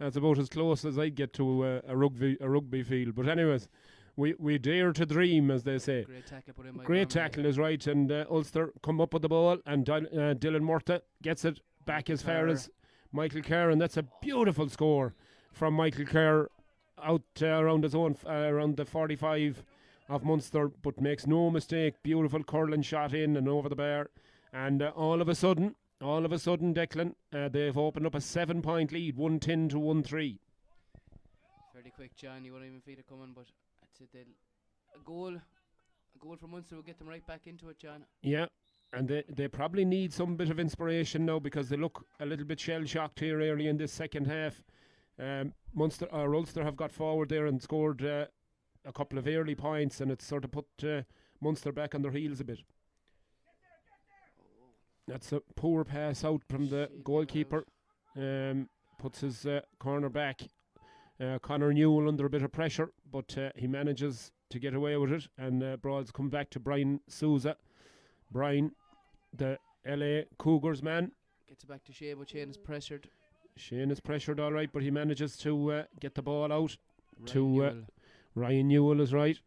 That's about as close as I'd get to a rugby field. But anyways, we dare to dream, as they say. Great tackle put in by Great Gormley. tackle is right, and Ulster come up with the ball, and Dylan Murtagh gets it back as far as Michael Kerr, and that's a beautiful score from Michael Kerr out around his own, around the 45 of Munster, but makes no mistake. Beautiful curling shot in and over the bar, and all of a sudden, Declan, they've opened up a 7-point lead, 110 to 1-3. Fairly quick, John. You won't even feel it coming, but that's it. A goal from Munster will get them right back into it, John. Yeah, and they probably need some bit of inspiration now, because they look a little bit shell-shocked here early in this second half. Ulster have got forward there and scored a couple of early points, and it's sort of put Munster back on their heels a bit. That's a poor pass out from the goalkeeper. Puts his corner back. Conor Newell under a bit of pressure, but he manages to get away with it, and ball's come back to Brian Souza. Brian, the LA Cougars man. Gets it back to Shea, but Shane is pressured. Shane is pressured, all right, but he manages to get the ball out Newell. Ryan Newell is right.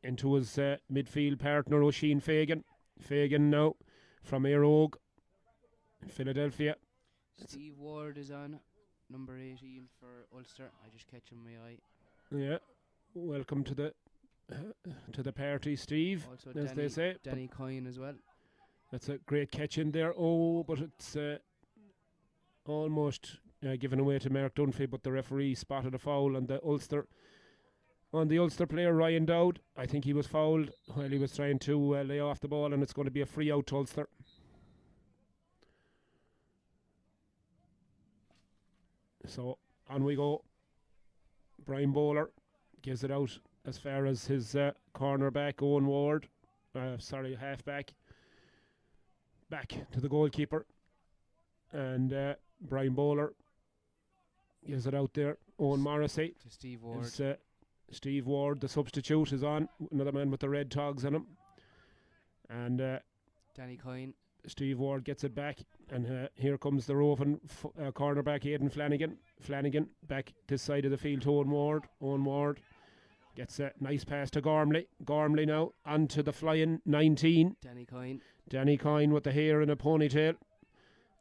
Into his midfield partner, Oisin Fagan. Fagan now from Éire Óg, Philadelphia. Steve Ward is on, number 18 for Ulster. I just catch him in my eye. Yeah, welcome to the party, Steve, Also as they say. Danny Coyne as well. That's a great catch in there. Oh, but it's almost given away to Mark Dunphy, but the referee spotted a foul on the Ulster player, Ryan Dowd. I think he was fouled while he was trying to lay off the ball, and it's going to be a free out to Ulster. So on we go. Brian Bowler gives it out as far as his cornerback, Owen Ward. Halfback. Back to the goalkeeper. And Brian Bowler gives it out there. Owen Morrissey. To Steve Ward. Steve Ward, the substitute, is on. Another man with the red togs on him. And Danny Coyne. Steve Ward gets it back. And here comes the roving cornerback, Aidan Flanagan. Flanagan back this side of the field to Owen Ward. Owen Ward gets a nice pass to Gormley. Gormley now onto the flying 19. Danny Coyne. Danny Coyne with the hair in a ponytail.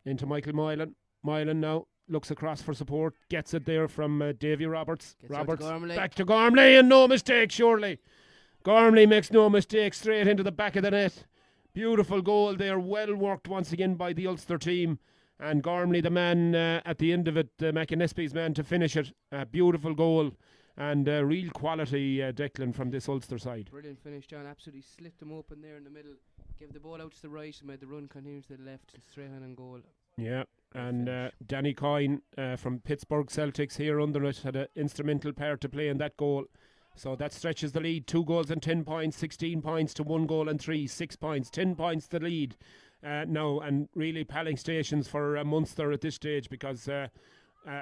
Into Michael Moylan. Moylan now looks across for support. Gets it there from Davy Roberts. Roberts back to Gormley, and no mistake, surely. Gormley makes no mistake, straight into the back of the net. Beautiful goal there, well worked once again by the Ulster team. And Gormley, the man at the end of it, McAnespi's man to finish it. Beautiful goal and real quality, Declan, from this Ulster side. Brilliant finish, John. Absolutely slit them open there in the middle. Gave the ball out to the right and made the run continue to the left and straight on goal. Yeah, and Danny Coyne from Pittsburgh Celtics here under it had an instrumental part to play in that goal. So that stretches the lead. 2 goals and 10 points, 16 points to 1 goal and 3, 6 points, 10 points the lead now, and really palling stations for Munster at this stage, because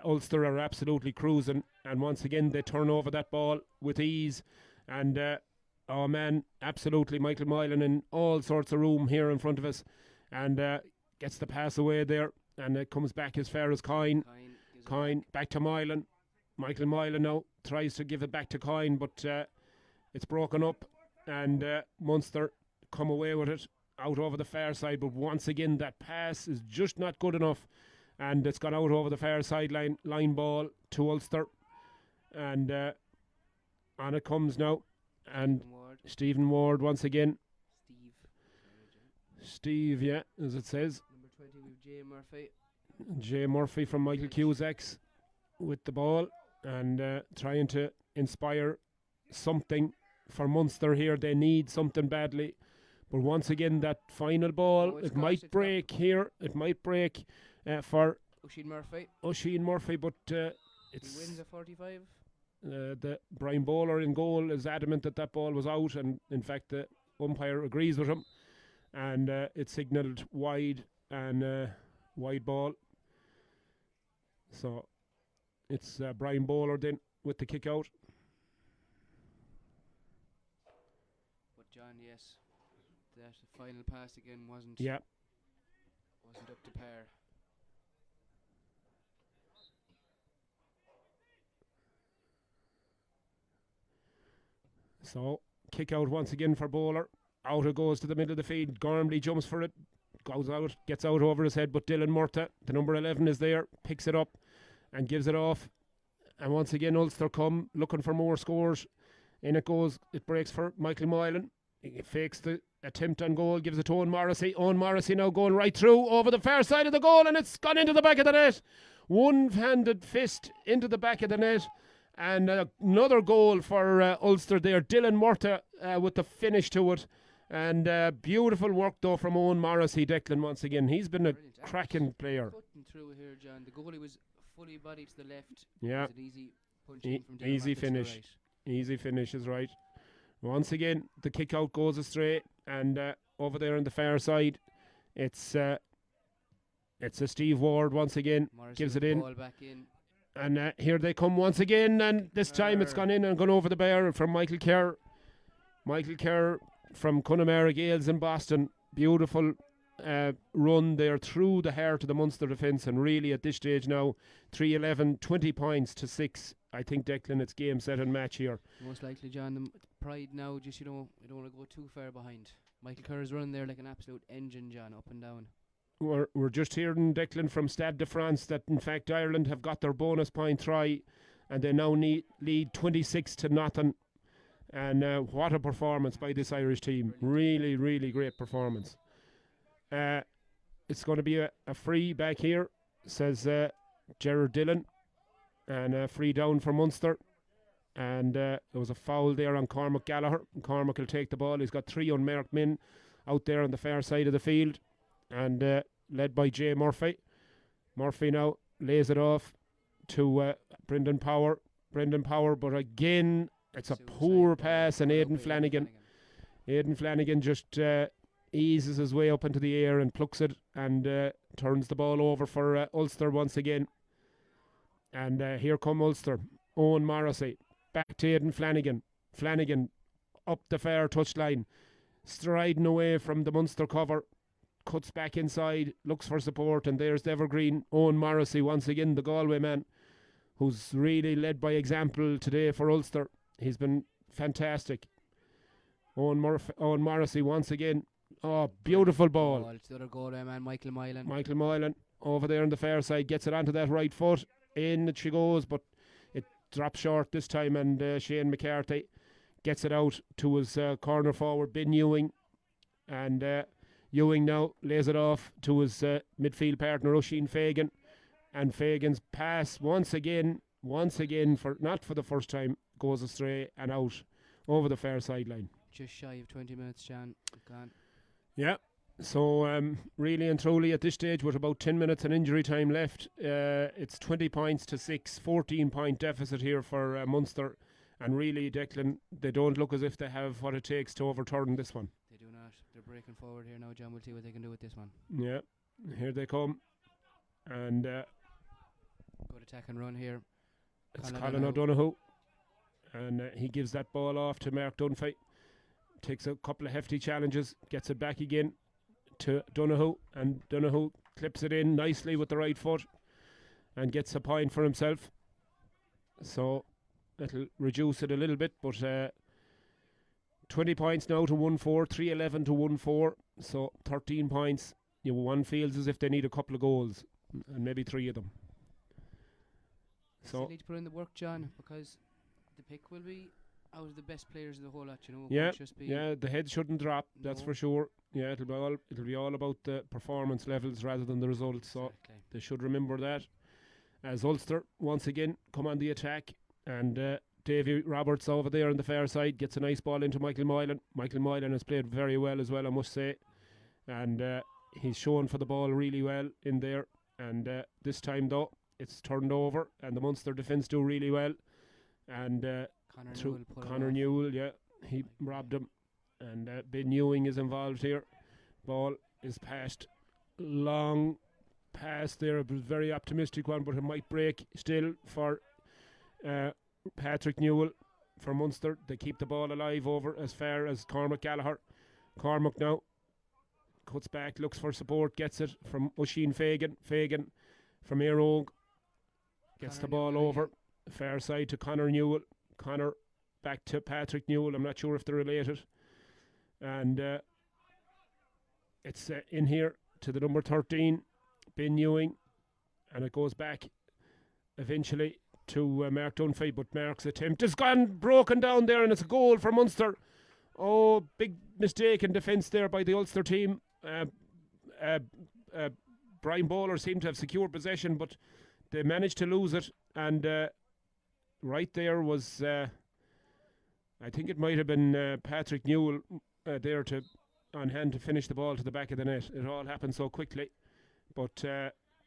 Ulster are absolutely cruising, and once again they turn over that ball with ease, and oh man, absolutely Michael Moylan in all sorts of room here in front of us, and gets the pass away there, and it comes back as far as Coyne back to Moylan. Michael Moylan now tries to give it back to Coyne, but it's broken up, and Munster come away with it out over the far side, but once again that pass is just not good enough, and it's gone out over the far sideline, line ball to Ulster, and On it comes now. And Ward. Stephen Ward once again. Steve. Sorry, Jay. Steve, yeah, as it says. Number 20 with Jay Murphy. Jay Murphy from Michael Cusacks with the ball and trying to inspire something for Munster here. They need something badly. But once again, that final ball, it might break here. It might break for Oisin Murphy, but it's... He wins at 45. The Brian Bowler in goal is adamant that ball was out, and in fact the umpire agrees with him, and it's signalled wide and wide ball. So it's Brian Bowler then with the kick out. But John, yes, that final pass again wasn't up to par. So, kick out once again for Bowler. Out it goes to the middle of the field. Gormley jumps for it. Goes out, gets out over his head. But Dylan Murtagh, the number 11, is there. Picks it up and gives it off. And once again, Ulster come looking for more scores. In it goes. It breaks for Michael Moylan. He fakes the attempt on goal. Gives it to Owen Morrissey. Owen Morrissey now going right through over the far side of the goal. And it's gone into the back of the net. One-handed fist into the back of the net. And another goal for Ulster there. Dylan Murtagh with the finish to it. And beautiful work though from Owen Morrissey, Declan, once again. He's been a cracking player. Cutting through here, John. The goalie was fully bodied to the left. Yeah. It was an easy punch in from Dylan easy Murtagh finish. to the right. Easy finish is right. Once again, the kick out goes astray. And over there on the far side, it's a Steve Ward once again. Morrissey gives it with the in. ball back in. And here they come once again, and this time it's gone in and gone over the bar from Michael Kerr. Michael Kerr from Connemara Gales in Boston. Beautiful run there through the heart of the Munster defence, and really at this stage now, 3-11, 20 points to 6. I think, Declan, it's game, set and match here. Most likely, John, the pride now, just, you don't want to go too far behind. Michael Kerr is running there like an absolute engine, John, up and down. We're just hearing, Declan, from Stade de France that in fact Ireland have got their bonus point try and they now lead 26-0. And what a performance by this Irish team. Really, really great performance. It's going to be a free back here, says Gerard Dillon. And a free down for Munster. And there was a foul there on Cormac Gallagher. Cormac will take the ball. He's got 3 unmarked men out there on the far side of the field. And led by Jay Murphy. Murphy now lays it off to Brendan Power. But again, it's a poor pass, and Aidan Flanagan. Aidan Flanagan just eases his way up into the air and plucks it and turns the ball over for Ulster once again. And here come Ulster. Owen Morrissey back to Aidan Flanagan. Flanagan up the far touchline, striding away from the Munster cover. Cuts back inside, looks for support, and there's the evergreen Owen Morrissey once again, the Galway man, who's really led by example today for Ulster. He's been fantastic. Owen Morrissey once again. Oh, beautiful ball. It's the other Galway man, Michael Moylan. Michael Moylan over there on the far side gets it onto that right foot. In she goes, but it drops short this time, and Shane McCarthy gets it out to his corner forward, Ben Ewing, and Ewing now lays it off to his midfield partner Oisin Fagan, and Fagan's pass once again for not for the first time goes astray and out over the far sideline. Just shy of 20 minutes, John. Gone. Yeah. So really and truly at this stage with about 10 minutes and injury time left, it's 20 points to 6, 14-point deficit here for Munster, and really, Declan, they don't look as if they have what it takes to overturn this one. They do not. They're breaking forward here now, John. We'll see what they can do with this one. Yeah, here they come, and good attack and run here. It's Colin O'Donoghue, and he gives that ball off to Mark Dunphy. Takes a couple of hefty challenges, gets it back again to Donoghue, and Donoghue clips it in nicely with the right foot and gets a point for himself. So that'll reduce it a little bit, but 20 points now to 1-4, 3-11 to 1-4, so 13 points. One feels as if they need a couple of goals, and maybe 3 of them. So still need to put in the work, John, because the pick will be out of the best players of the whole lot, you know. It Yeah, won't just be the head shouldn't drop. That's No. for sure. Yeah, it'll be all about the performance levels rather than the results. So Exactly. they should remember that. As Ulster once again come on the attack, and Davy Roberts over there on the far side gets a nice ball into Michael Moylan. Michael Moylan has played very well as well, I must say, and he's shown for the ball really well in there. And this time though, it's turned over, and the Munster defence do really well. And Conor through Newell put it Conor off. Newell, yeah, he robbed him, and Ben Ewing is involved here. Ball is passed, long pass there. It was a very optimistic one, but it might break still for Patrick Newell for Munster. They keep the ball alive over as far as Cormac Gallagher. Cormac now cuts back, looks for support, gets it from Oisin Fagan. Fagan from Earog gets Conor the ball Newell over. again. Fair side to Conor Newell. Conor back to Patrick Newell. I'm not sure if they're related. And it's in here to the number 13, Ben Ewing. And it goes back eventually to Mark Dunphy. But Mark's attempt has gone broken down there, and it's a goal for Munster. Oh, big mistake in defence there by the Ulster team. Brian Bowler seemed to have secured possession, but they managed to lose it. And right there was, I think it might have been Patrick Newell there on hand to finish the ball to the back of the net. It all happened so quickly, but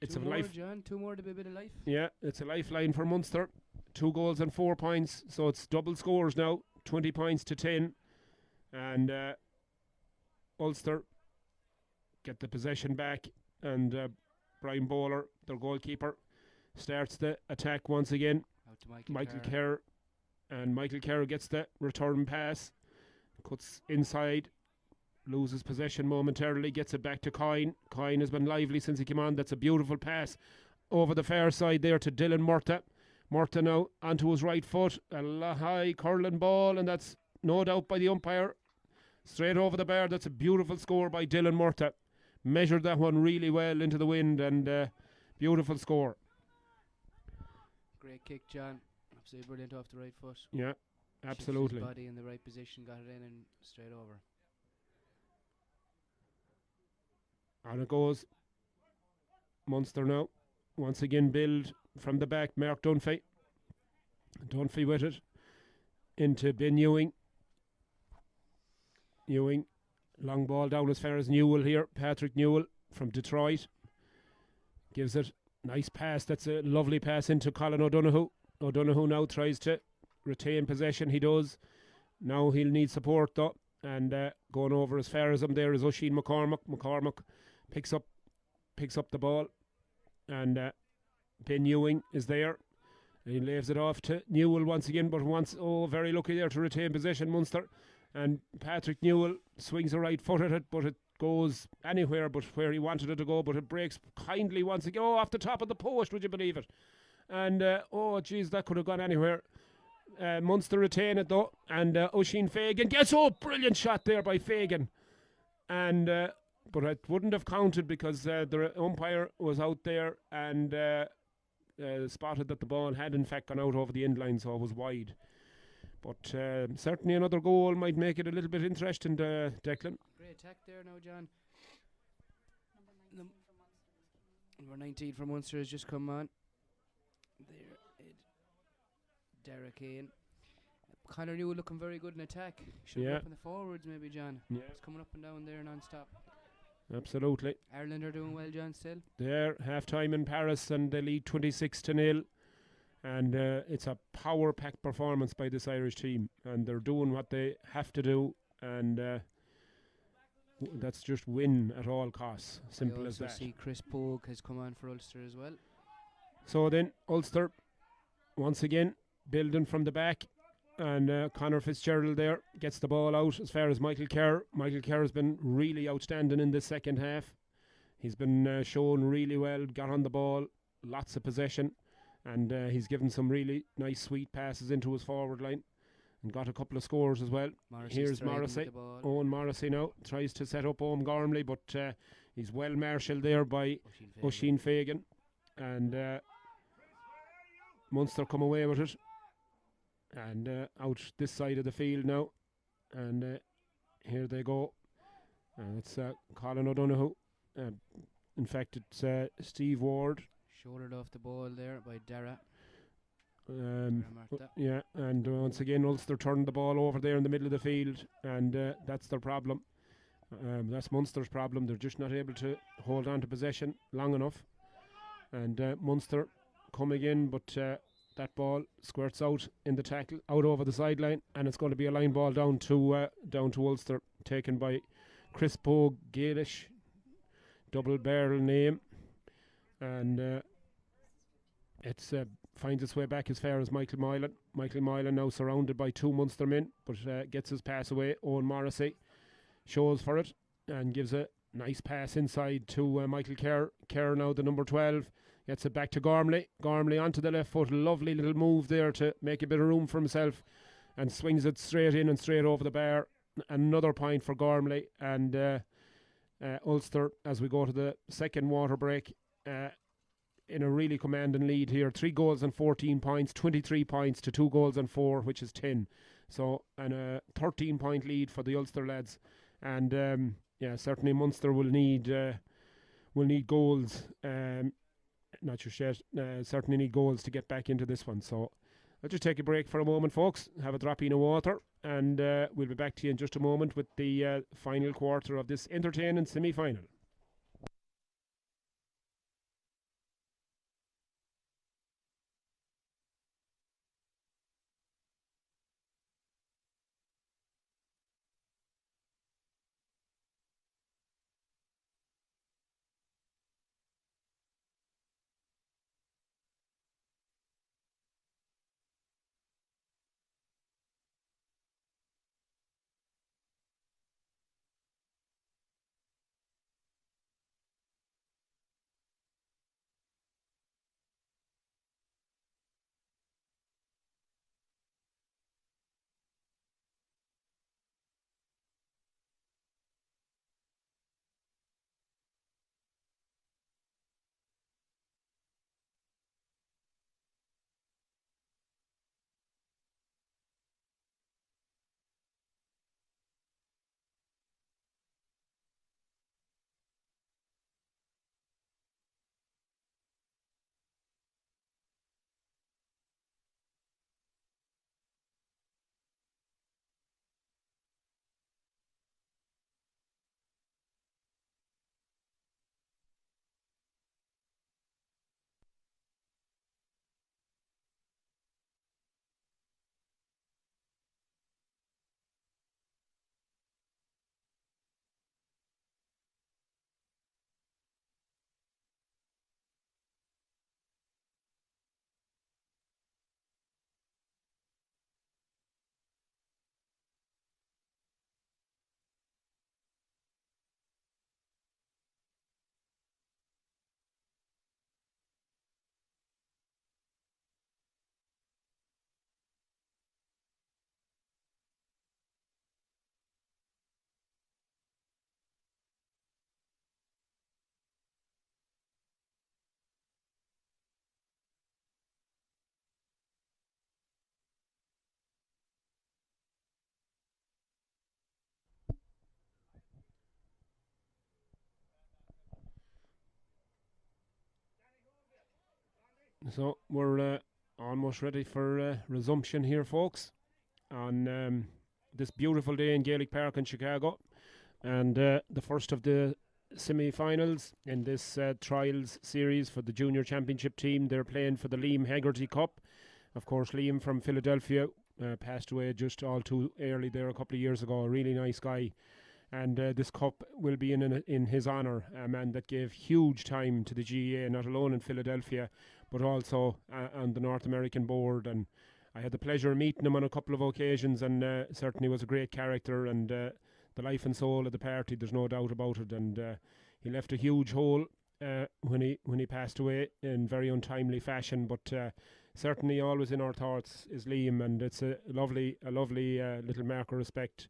it's Two a more, life. John. Two more to be a bit of life. Yeah, it's a lifeline for Munster. 2 goals and 4 points, so it's double scores now. 20 points to 10, and Ulster get the possession back, and Brian Bowler, their goalkeeper, starts the attack once again. Out to Michael Kerr. Kerr, and Michael Kerr gets the return pass, cuts inside, loses possession momentarily, gets it back to Coyne. Coyne has been lively since he came on. That's a beautiful pass over the far side there to Dylan Murta. Murta now onto his right foot, a high curling ball, and that's no doubt by the umpire. Straight over the bar. That's a beautiful score by Dylan Murta. Measured that one really well into the wind, and beautiful score. Great kick, John. Absolutely brilliant off the right foot. Yeah, Shifted absolutely. His body in the right position, got it in and straight over. On it goes. Munster now. Once again build from the back. Mark Dunphy. Dunphy with it. Into Ben Ewing. Ewing. Long ball down as far as Newell here. Patrick Newell from Detroit. Gives it. Nice pass. That's a lovely pass into Colin O'Donoghue. O'Donoghue now tries to retain possession. He does. Now he'll need support though. And going over as far as him there is Oisin McCormack. McCormack picks up the ball. And Ben Ewing is there. He lays it off to Newell once again, but very lucky there to retain possession, Munster. And Patrick Newell swings a right foot at it, but it goes anywhere but where he wanted it to go, but it breaks kindly once again. Oh, off the top of the post, would you believe it? And that could have gone anywhere. Munster retain it though, and Oisin Fagan gets brilliant shot there by Fagan. And but it wouldn't have counted because the umpire was out there and spotted that the ball had in fact gone out over the end line, so it was wide. But certainly another goal might make it a little bit interesting, Declan. Great attack there now, John. Number 19 from Munster has just come on. There, Derek Kane. Conor Newell looking very good in attack. Should be Yeah. up in the forwards maybe, John. Yeah, It's coming up and down there non-stop. absolutely. Ireland are doing well, John, still. They're half-time in Paris and they lead 26-0. And it's a power-packed performance by this Irish team. And they're doing what they have to do. And that's just win at all costs. Simple as I that. also see Chris Pogue has come on for Ulster as well. So then Ulster, once again, building from the back. And Conor Fitzgerald there gets the ball out as far as Michael Kerr. Michael Kerr has been really outstanding in the second half. He's been shown really well, got on the ball, lots of possession. And he's given some really nice sweet passes into his forward line. And got a couple of scores as well. Morrissey's Here's thriving with Morrissey. the ball. Owen Morrissey now tries to set up Owen Gormley, but he's well marshalled there by Oisin Fagan. And Munster come away with it. And out this side of the field now. And here they go. It's Colin O'Donoghue. In fact, it's Steve Ward. Shouldered off the ball there by Dara. Yeah, and once again Ulster turned the ball over there in the middle of the field, and that's their problem. That's Munster's problem. They're just not able to hold on to possession long enough. And Munster coming in, but that ball squirts out in the tackle, out over the sideline, and it's going to be a line ball down to Ulster, taken by Chris Pogue Gaelish, double barrel name, and it's finds its way back as far as Michael Moylan. Michael Moylan now surrounded by two Munster men, but gets his pass away. Owen Morrissey shows for it and gives a nice pass inside to Michael Kerr. Kerr now the number 12. Gets it back to Gormley. Gormley onto the left foot. Lovely little move there to make a bit of room for himself, and swings it straight in and straight over the bar. Another point for Gormley, and Ulster, as we go to the second water break, in a really commanding lead here. 3 goals and 14 points, 23 points to 2 goals and 4, which is 10. So, and a 13-point lead for the Ulster lads. And certainly Munster will need goals. Not just yet. Certainly need goals to get back into this one. So I'll just take a break for a moment, folks. Have a drop in of water, and we'll be back to you in just a moment with the final quarter of this entertaining semi-final. So we're almost ready for resumption here, folks, on this beautiful day in Gaelic Park in Chicago, and the first of the semi-finals in this trials series for the junior championship team. They're playing for the Liam Haggerty Cup. Of course, Liam from Philadelphia passed away just all too early there a couple of years ago. A really nice guy. And this cup will be in his honour, a man that gave huge time to the GAA, not alone in Philadelphia, but also on the North American board. And I had the pleasure of meeting him on a couple of occasions, and certainly was a great character, and the life and soul of the party, there's no doubt about it. And he left a huge hole when he passed away in very untimely fashion, but certainly always in our thoughts is Liam, and it's a lovely little mark of respect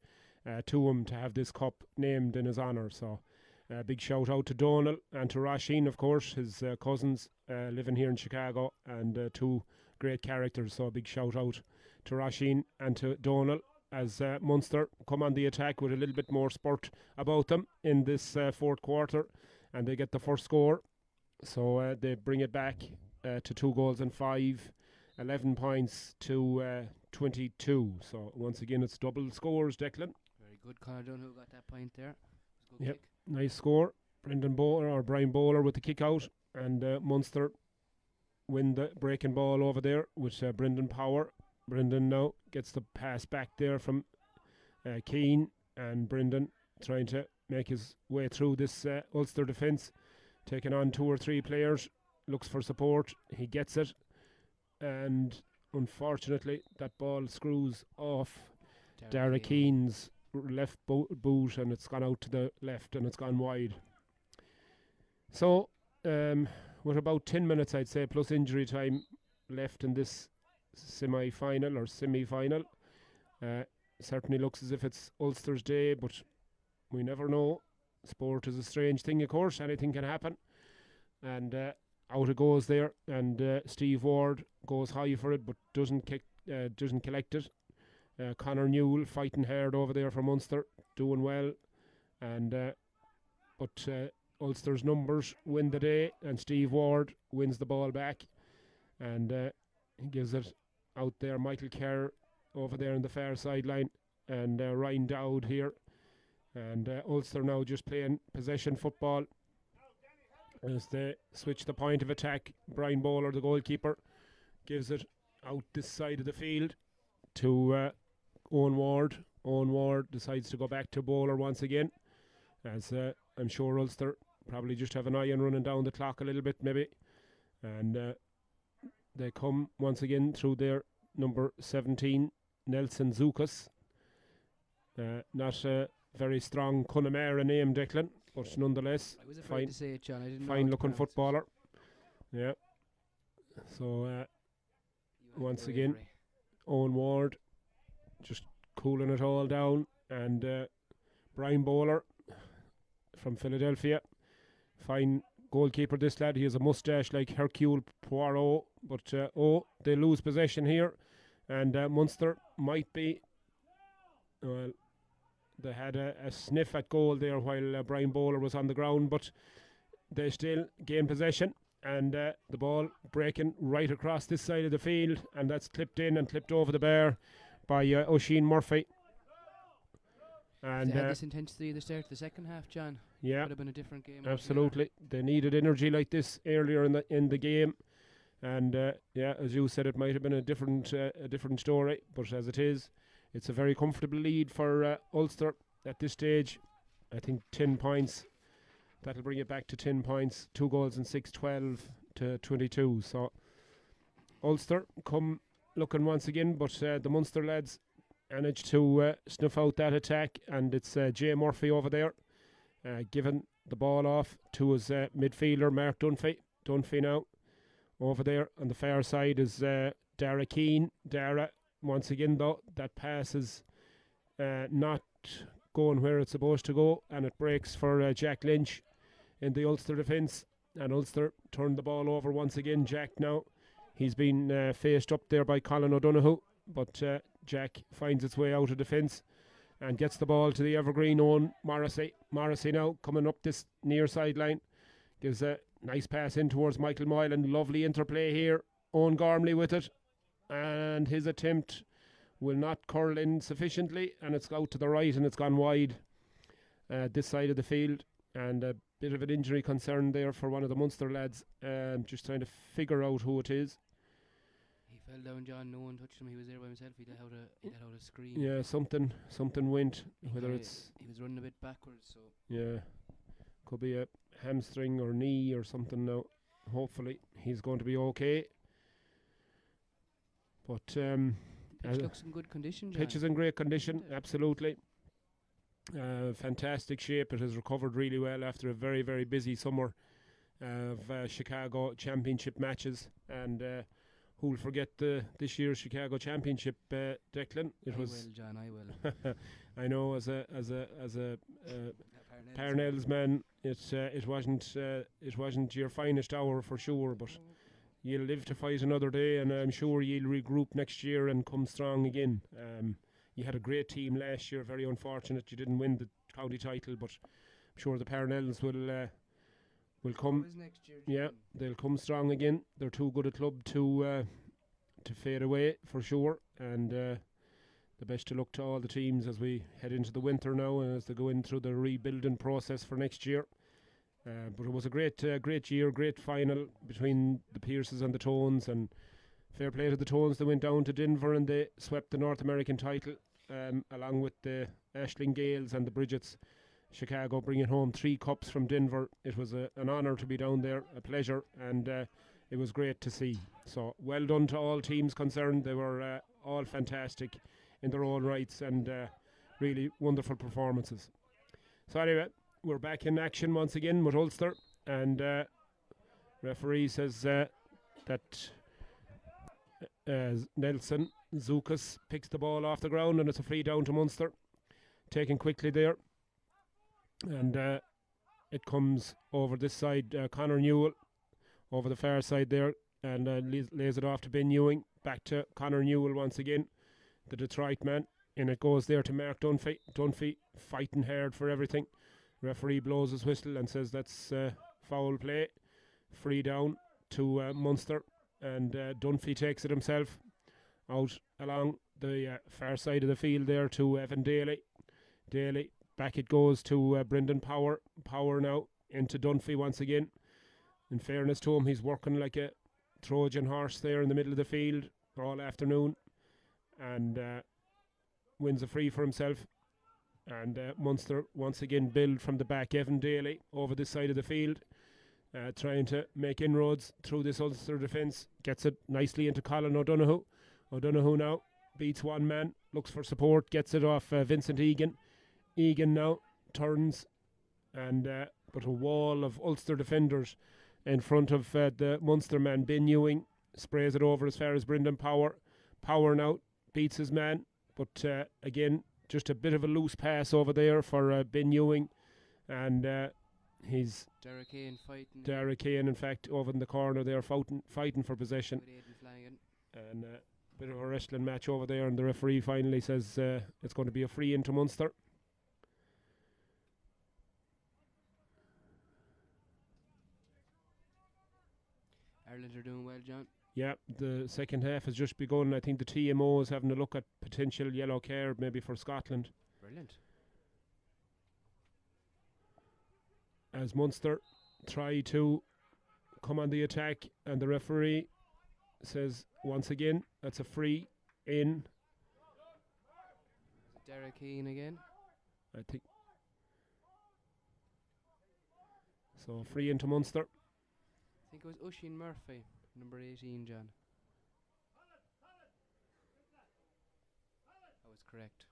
to him to have this cup named in his honour. So big shout out to Donal and to Rasheen, of course, his cousins living here in Chicago, and two great characters. So a big shout out to Rasheen and to Donal, as Munster come on the attack with a little bit more spurt about them in this fourth quarter, and they get the first score. So they bring it back to 2 goals and 5, 11 points to 22. So once again, it's double scores, Declan. Very good. Conor Dunn got that point there. Good Yep, kick. nice score. Brian Bowler with the kick out, and Munster win the breaking ball over there with Brendan Power. Brendan now gets the pass back there from Keane, and Brendan trying to make his way through this Ulster defence, taking on 2 or 3 players, looks for support, he gets it, and unfortunately that ball screws off Dara Keane's left boot, and it's gone out to the left and it's gone wide. So with about 10 minutes, I'd say, plus injury time left in this semi-final, certainly looks as if it's Ulster's day, but we never know. Sport is a strange thing, of course. Anything can happen. And out it goes there, and Steve Ward goes high for it, but doesn't collect it. Conor Newell fighting hard over there for Munster, doing well, and but Ulster's numbers win the day, and Steve Ward wins the ball back, and he gives it out there. Michael Kerr over there on the far sideline, and Ryan Dowd here, and Ulster now just playing possession football as they switch the point of attack. Brian Bowler, the goalkeeper, gives it out this side of the field to Owen Ward. Owen Ward decides to go back to Bowler once again, as I'm sure Ulster probably just have an eye on running down the clock a little bit maybe, and they come once again through their number 17, Nelson Zukas. Not a very strong Connemara name, Declan, but nonetheless I was afraid to say it, John. I didn't know fine looking footballer. Yeah. So once again, Owen Ward just cooling it all down, and Brian Bowler from Philadelphia, fine goalkeeper this lad. He has a moustache like Hercule Poirot, but they lose possession here, and Munster might be, well, they had a sniff at goal there while Brian Bowler was on the ground, but they still gain possession, and the ball breaking right across this side of the field, and that's clipped in and clipped over the bar by Oisin Murphy. And they had this intensity at the start of the second half, John. Yeah, could have been a different game. Absolutely, they needed energy like this earlier in the game, and yeah, as you said, it might have been a different story. But as it is, it's a very comfortable lead for Ulster at this stage. I think 10 points. That'll bring it back to 10 points. 2 goals and 6, 12 to 22. So Ulster come looking once again, but the Munster lads managed to snuff out that attack, and it's Jay Murphy over there giving the ball off to his midfielder Mark Dunphy. Dunphy now over there on the far side is Dara Keane. Dara, once again though, that pass is not going where it's supposed to go, and it breaks for Jack Lynch in the Ulster defence, and Ulster turned the ball over once again. Jack now, he's been faced up there by Colin O'Donoghue, but Jack finds its way out of defence and gets the ball to the evergreen Owen Morrissey. Morrissey now coming up this near sideline, gives a nice pass in towards Michael Moylan. Lovely interplay here. Owen Gormley with it, and his attempt will not curl in sufficiently, and it's out to the right and it's gone wide this side of the field, and a bit of an injury concern there for one of the Munster lads. Just trying to figure out who it is. He fell down, John. No one touched him. He was there by himself. He let out a scream. Yeah, something went. Whether it's he was running a bit backwards, so yeah, could be a hamstring or knee or something. Now, hopefully he's going to be okay. But pitch looks in good condition, John. Pitch is in great condition, absolutely. Fantastic shape. It has recovered really well after a very, very busy summer of Chicago Championship matches, and who'll forget this year's Chicago Championship, Declan? I will, John. I will. I know, as a Parnell's man, it wasn't your finest hour for sure, but you'll live to fight another day, and I'm sure you'll regroup next year and come strong again. You had a great team last year. Very unfortunate you didn't win the county title, but I'm sure the Parnells will come. Next year, Yeah, they'll come strong again. They're too good a club to fade away for sure. And the best of luck to all the teams as we head into the winter now and as they go in through the rebuilding process for next year. But it was a great year, great final between the Pierces and the Tones, and fair play to the Tones. They went down to Denver and they swept the North American title, along with the Ashling Gales and the Bridgets. Chicago bringing home 3 cups from Denver. It was an honour to be down there, a pleasure, and it was great to see. So well done to all teams concerned. They were all fantastic in their own rights, and really wonderful performances. So anyway, we're back in action once again with Ulster, and referee says that Nelson Zukas picks the ball off the ground, and it's a free down to Munster, taken quickly there, and it comes over this side. Conor Newell over the far side there, and lays it off to Ben Ewing. Back to Conor Newell once again, the Detroit man, and it goes there to Mark Dunphy. Dunphy fighting hard for everything. Referee blows his whistle and says that's foul play. Free down to Munster, and Dunphy takes it himself out along the far side of the field there to Evan Daly. Daly, back it goes to Brendan Power. Power now into Dunphy once again. In fairness to him, he's working like a Trojan horse there in the middle of the field all afternoon, and wins a free for himself. And Munster once again build from the back. Evan Daly over this side of the field, trying to make inroads through this Ulster defence. Gets it nicely into Colin O'Donoghue. O'Donoghue now beats one man, looks for support, gets it off Vincent Egan. Egan now turns, and but a wall of Ulster defenders in front of the Munster man. Ben Ewing sprays it over as far as Brendan Power. Power now beats his man, but again, just a bit of a loose pass over there for Ben Ewing, and he's Derek Kane fighting. Derek Kane, in fact, over in the corner there, fighting for possession. And a bit of a wrestling match over there, and the referee finally says it's going to be a free into Munster. Ireland are doing well, John. Yeah, the second half has just begun. I think the TMO is having a look at potential yellow card maybe for Scotland. Brilliant. As Munster try to come on the attack, and the referee says once again that's a free in. Derek Kane again. I think so. Free into Munster. I think it was Oisin Murphy, number 18, John. That was correct.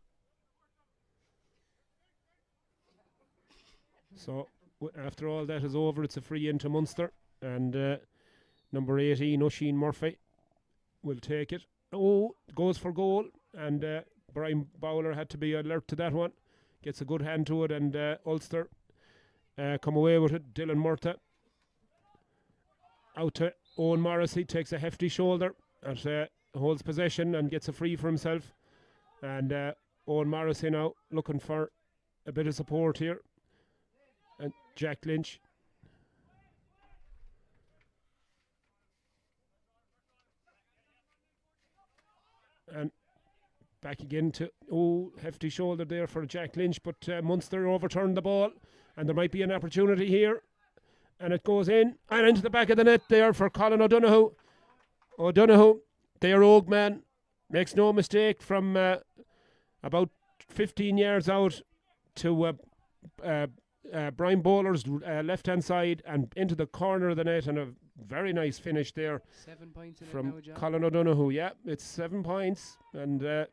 So after all that is over, it's a free into Munster, and number 18, Oisin Murphy, will take it. Oh, goes for goal, and Brian Bowler had to be alert to that one. Gets a good hand to it, and Ulster come away with it. Dylan Murtagh out to Owen Morrissey, takes a hefty shoulder and holds possession and gets a free for himself. And Owen Morrissey now looking for a bit of support here. And Jack Lynch. And back again to, hefty shoulder there for Jack Lynch, but Munster overturned the ball, and there might be an opportunity here. And it goes in and into the back of the net there for Colin O'Donoghue. O'Donoghue, their rogue man, makes no mistake from about 15 yards out to Brian Bowler's left-hand side and into the corner of the net, and a very nice finish there 7 points in from it now, John. Colin O'Donoghue. Yeah, it's 7 points, and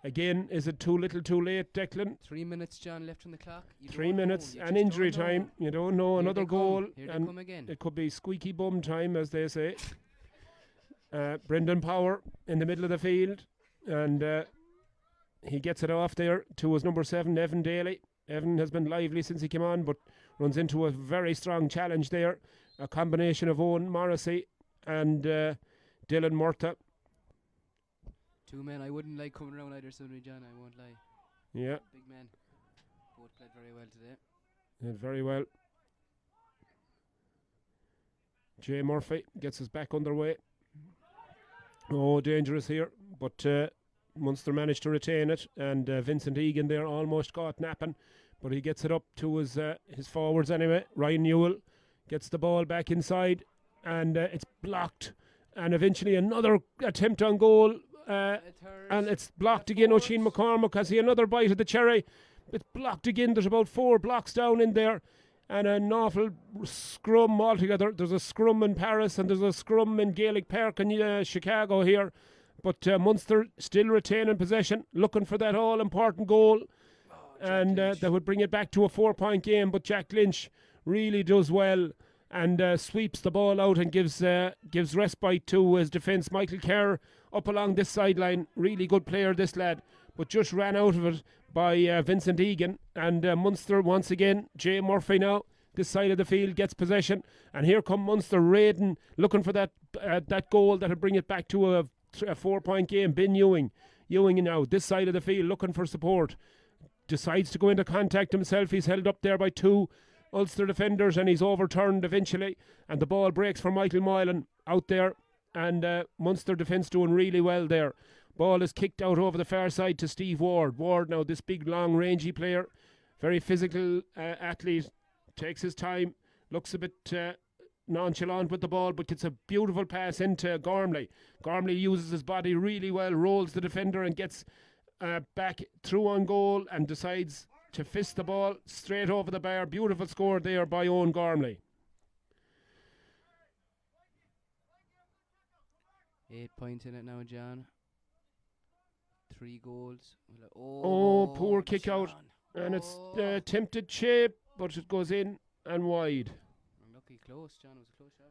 again, is it too little too late, Declan? 3 minutes, John, left on the clock. You 3 don't know. minutes You and just injury don't know. time. You don't know. Here Another they goal, come. Here they and come again. it could be squeaky bum time, as they say. Brendan Power in the middle of the field, and he gets it off there to his number 7, Evan Daly. Evan has been lively since he came on, but runs into a very strong challenge there. A combination of Owen Morrissey and Dylan Murtagh. Two men I wouldn't like coming around either Sunday, John, I won't lie. Yeah. Big men. Both played very well today. Did very well. Jay Murphy gets us back underway. Oh, dangerous here. But Munster managed to retain it. And Vincent Egan there almost caught napping. But he gets it up to his forwards anyway. Ryan Newell gets the ball back inside. And it's blocked. And eventually another attempt on goal. And it's blocked again. Oisin McCormack has he another bite of the cherry. It's blocked again. There's about 4 blocks down in there. And an awful scrum altogether. There's a scrum in Paris and there's a scrum in Gaelic Park in Chicago here. But Munster still retaining possession, looking for that all-important goal. And that would bring it back to a 4-point game. But Jack Lynch really does well and sweeps the ball out and gives respite to his defence. Michael Kerr up along this sideline. Really good player, this lad. But just ran out of it by Vincent Egan. And Munster once again. Jay Murphy now, this side of the field, gets possession. And here come Munster raiding, looking for that goal that will bring it back to a 4-point game. Ben Ewing now, this side of the field, looking for support. Decides to go into contact himself. He's held up there by 2 Ulster defenders and he's overturned eventually. And the ball breaks for Michael Moylan out there. And Munster defence doing really well there. Ball is kicked out over the far side to Steve Ward. Ward now, this big, long, rangy player. Very physical athlete. Takes his time. Looks a bit nonchalant with the ball, but gets a beautiful pass into Gormley. Gormley uses his body really well, rolls the defender and gets back through on goal and decides to fist the ball straight over the bar. Beautiful score there by Owen Gormley. 8 points in it now, John. 3 goals. Poor kick out. And it's attempted shape, but it goes in and wide. Unlucky close, John. It was a close shot.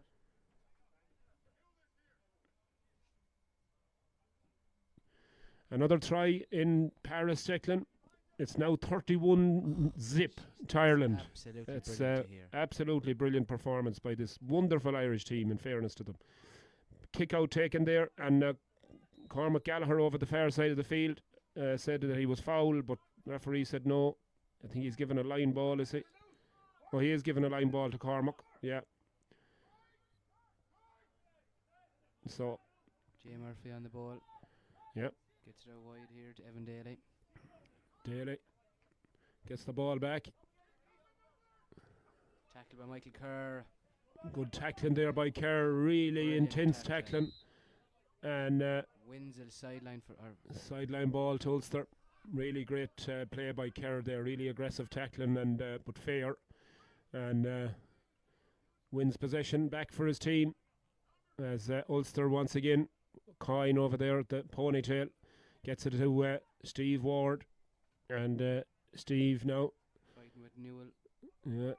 Another try in Paris, Declan. It's now 31-0 to Ireland. It's absolutely brilliant performance by this wonderful Irish team, in fairness to them. Kick out taken there, and Cormac Gallagher over the far side of the field said that he was foul, but referee said no. I think he's given a line ball, is he? Oh, he is giving a line ball to Cormac, yeah. So Jay Murphy on the ball. Yep. Gets it out wide here to Evan Daly. Daly gets the ball back. Tackled by Michael Kerr. Good tackling there by Kerr. Really Brilliant intense tackling. And wins a sideline for our sideline ball to Ulster. Really great play by Kerr there. Really aggressive tackling and but fair. And wins possession back for his team as Ulster once again. Coyne over there at the ponytail gets it to Steve Ward, and Steve now fighting with Newell. Yeah,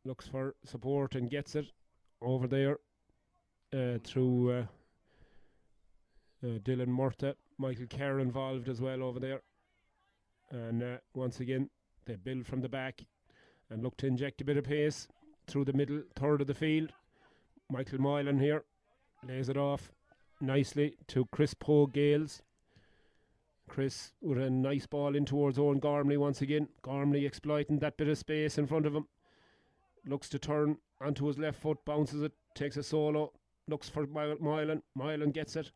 looks for support and gets it over there through Dylan Murtagh. Michael Kerr involved as well over there, and once again they build from the back and look to inject a bit of pace through the middle third of the field. Michael Moylan here lays it off nicely to Chris Poe Gales. Chris with a nice ball in towards Owen Gormley once again. Gormley exploiting that bit of space in front of him. Looks to turn onto his left foot, bounces it, takes a solo, looks for Moylan. Moylan gets it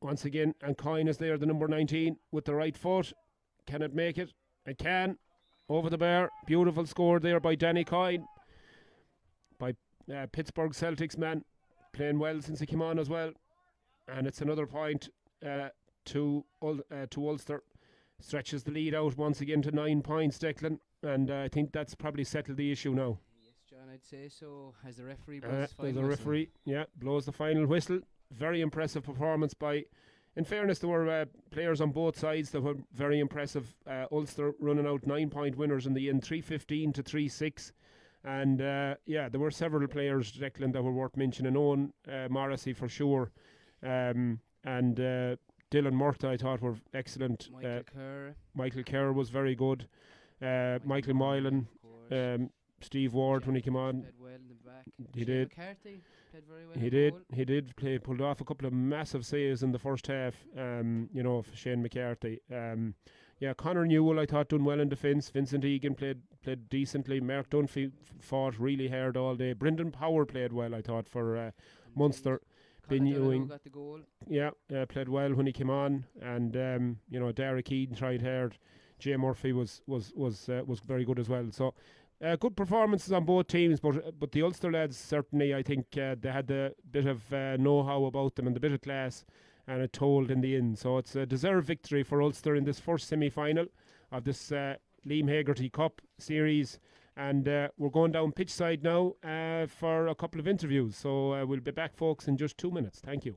once again, and Coyne is there, the number 19, with the right foot. Can it make it? It can. Over the bar. Beautiful score there by Danny Coyne, by Pittsburgh Celtics man, playing well since he came on as well. And it's another point to Ulster. Stretches the lead out once again to 9 points, Declan. And I think that's probably settled the issue now. Yes, John, I'd say so. As the referee blows the referee, blows the final whistle. Very impressive performance by... In fairness, there were players on both sides that were very impressive. Ulster running out 9-point winners in the end, 3-15 to 3-6. And there were several players, Declan, that were worth mentioning. Owen Morrissey for sure. And Dylan Murtagh, I thought, were excellent. Michael Kerr. Michael Kerr was very good. Michael Moylan. Steve Ward when he came Jack on. played well in the back. He Shane did. McCarthy played very well He in did. goal. He did play. Pulled off a couple of massive saves in the first half. For Shane McCarthy. Yeah, Conor Newell I thought done well in defence. Vincent Egan played decently. Mark Dunphy fought really hard all day. Brendan Power played well I thought for Indeed. Munster. Colin Ben Donoghue Ewing. got the goal. Yeah, played well when he came on, and Derek Eden tried hard. Jay Murphy was very good as well. So good performances on both teams, but the Ulster lads certainly I think they had a bit of know-how about them and a bit of class, and it told in the end. So it's a deserved victory for Ulster in this first semi-final of this Liam Haggerty Cup series. And we're going down pitch side now for a couple of interviews. So we'll be back, folks, in just 2 minutes. Thank you.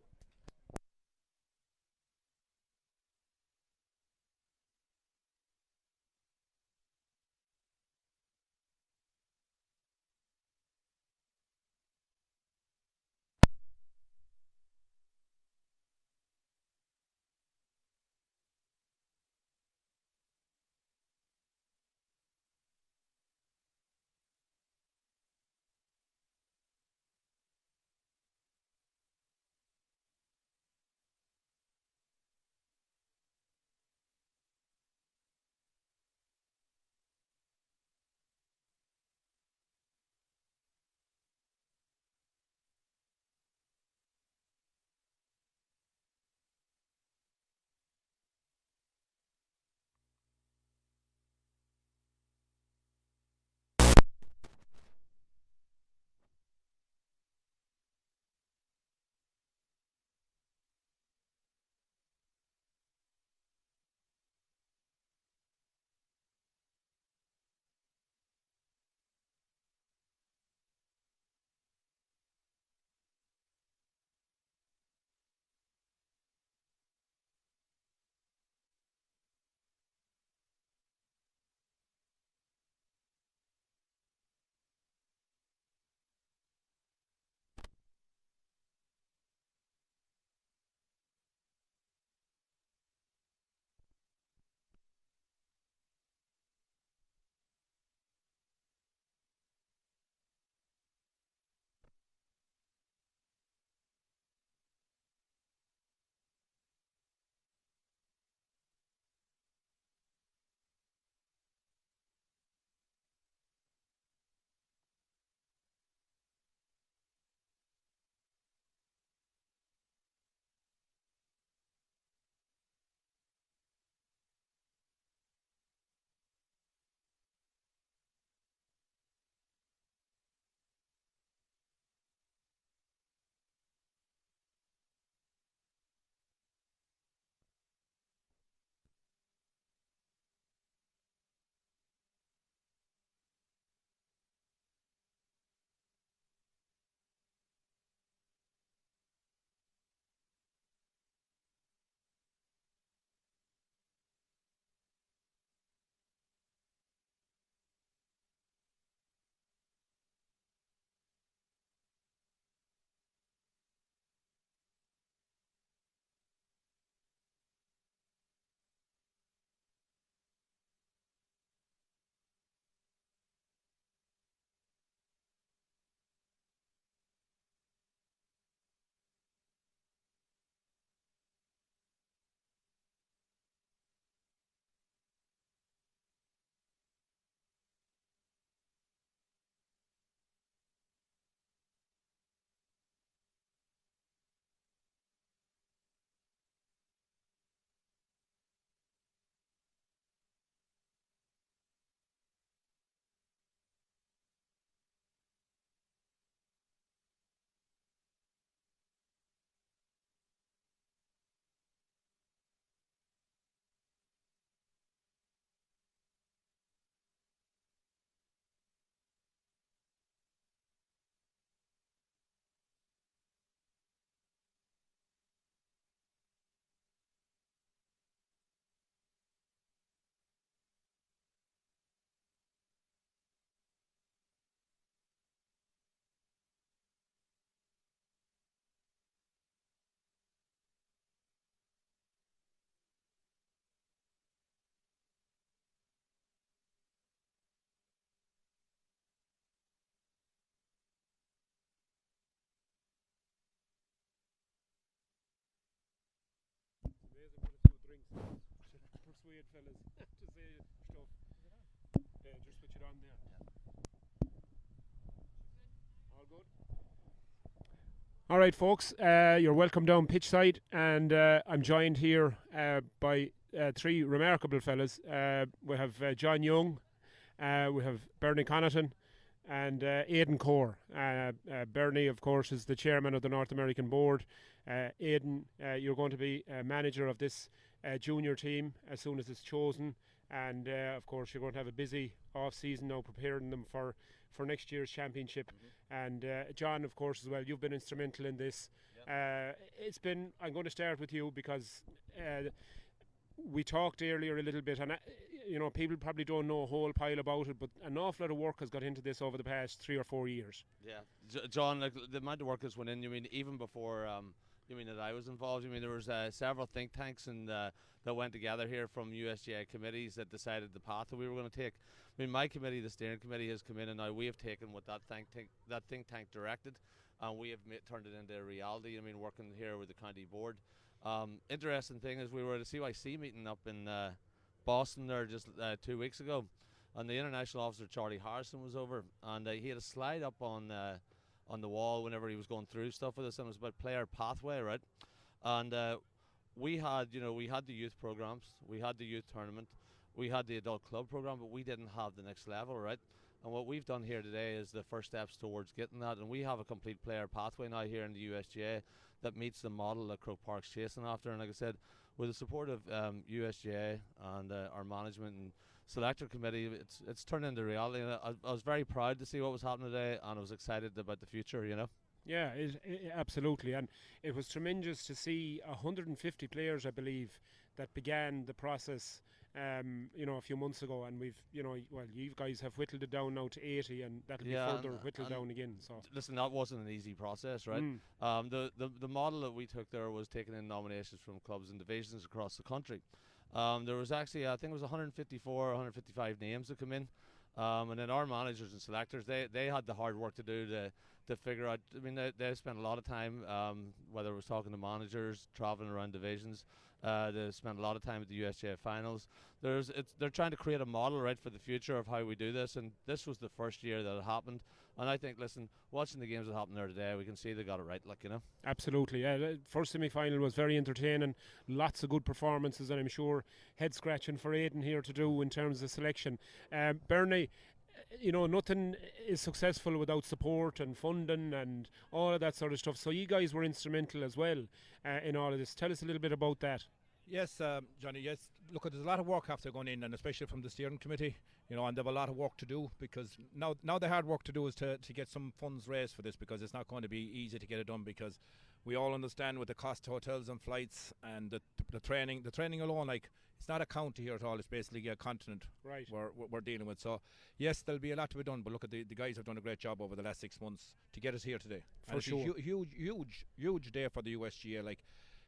wait, fellas, to say stuff. Just switch it on there. All good? All right, folks, you're welcome down pitch side, and I'm joined here by three remarkable fellas. We have John Young, we have Bernie Connaughton, and Aidan Core. Bernie, of course, is the chairman of the North American board. Aidan, you're going to be manager of this junior team as soon as it's chosen, and of course you're going to have a busy off-season now preparing them for next year's championship. And John, of course, as well, you've been instrumental in this. It's been, I'm going to start with you because we talked earlier a little bit, and people probably don't know a whole pile about it, but an awful lot of work has got into this over the past 3 or 4 years. Yeah, John, like the amount of work that's went in. You mean even before that I was involved? You mean there was several think tanks and that went together here from USGAA committees that decided the path that we were going to take. I mean, my committee, the steering committee, has come in, and now we have taken what that think tank directed, and we have turned it into a reality. I mean, working here with the county board. Interesting thing is we were at a CYC meeting up in Boston there just 2 weeks ago, and the international officer Charlie Harrison was over, and he had a slide up on the wall whenever he was going through stuff with us, and it was about player pathway, right? And we had the youth programs, we had the youth tournament, we had the adult club program, but we didn't have the next level, right? And what we've done here today is the first steps towards getting that, and we have a complete player pathway now here in the USGA that meets the model that Croke Park's chasing after. And like I said, with the support of USGA and our management and selector committee, it's turned into reality. And I was very proud to see what was happening today, and I was excited about the future, Yeah, absolutely, and it was tremendous to see 150 players, I believe, that began the process a few months ago, and we've you guys have whittled it down now to 80, and that'll be further whittled down again. So listen, that wasn't an easy process, right? The model that we took there was taking in nominations from clubs and divisions across the country. There was actually, I think it was 154 or 155 names that come in, and then our managers and selectors, they had the hard work to do to figure out. I mean, they spent a lot of time, whether it was talking to managers, traveling around divisions. They spent a lot of time at the USGA finals. They're trying to create a model, right, for the future of how we do this, and this was the first year that it happened. And I think, listen, watching the games that happened there today, we can see they got it right, Absolutely, yeah. The first semi-final was very entertaining, lots of good performances, and I'm sure head-scratching for Aidan here to do in terms of selection. Bernie, nothing is successful without support and funding and all of that sort of stuff. So you guys were instrumental as well in all of this. Tell us a little bit about that. Yes, Johnny, yes. Look, there's a lot of work after going in, and especially from the steering committee, and they have a lot of work to do, because now the hard work to do is to get some funds raised for this, because it's not going to be easy to get it done, because we all understand with the cost of hotels and flights and the training alone, like, it's not a county here at all, it's basically a continent, right, we're dealing with. So yes, there'll be a lot to be done, but look, at the guys have done a great job over the last 6 months to get us here today. For sure. It's a huge day for the USGA. Like,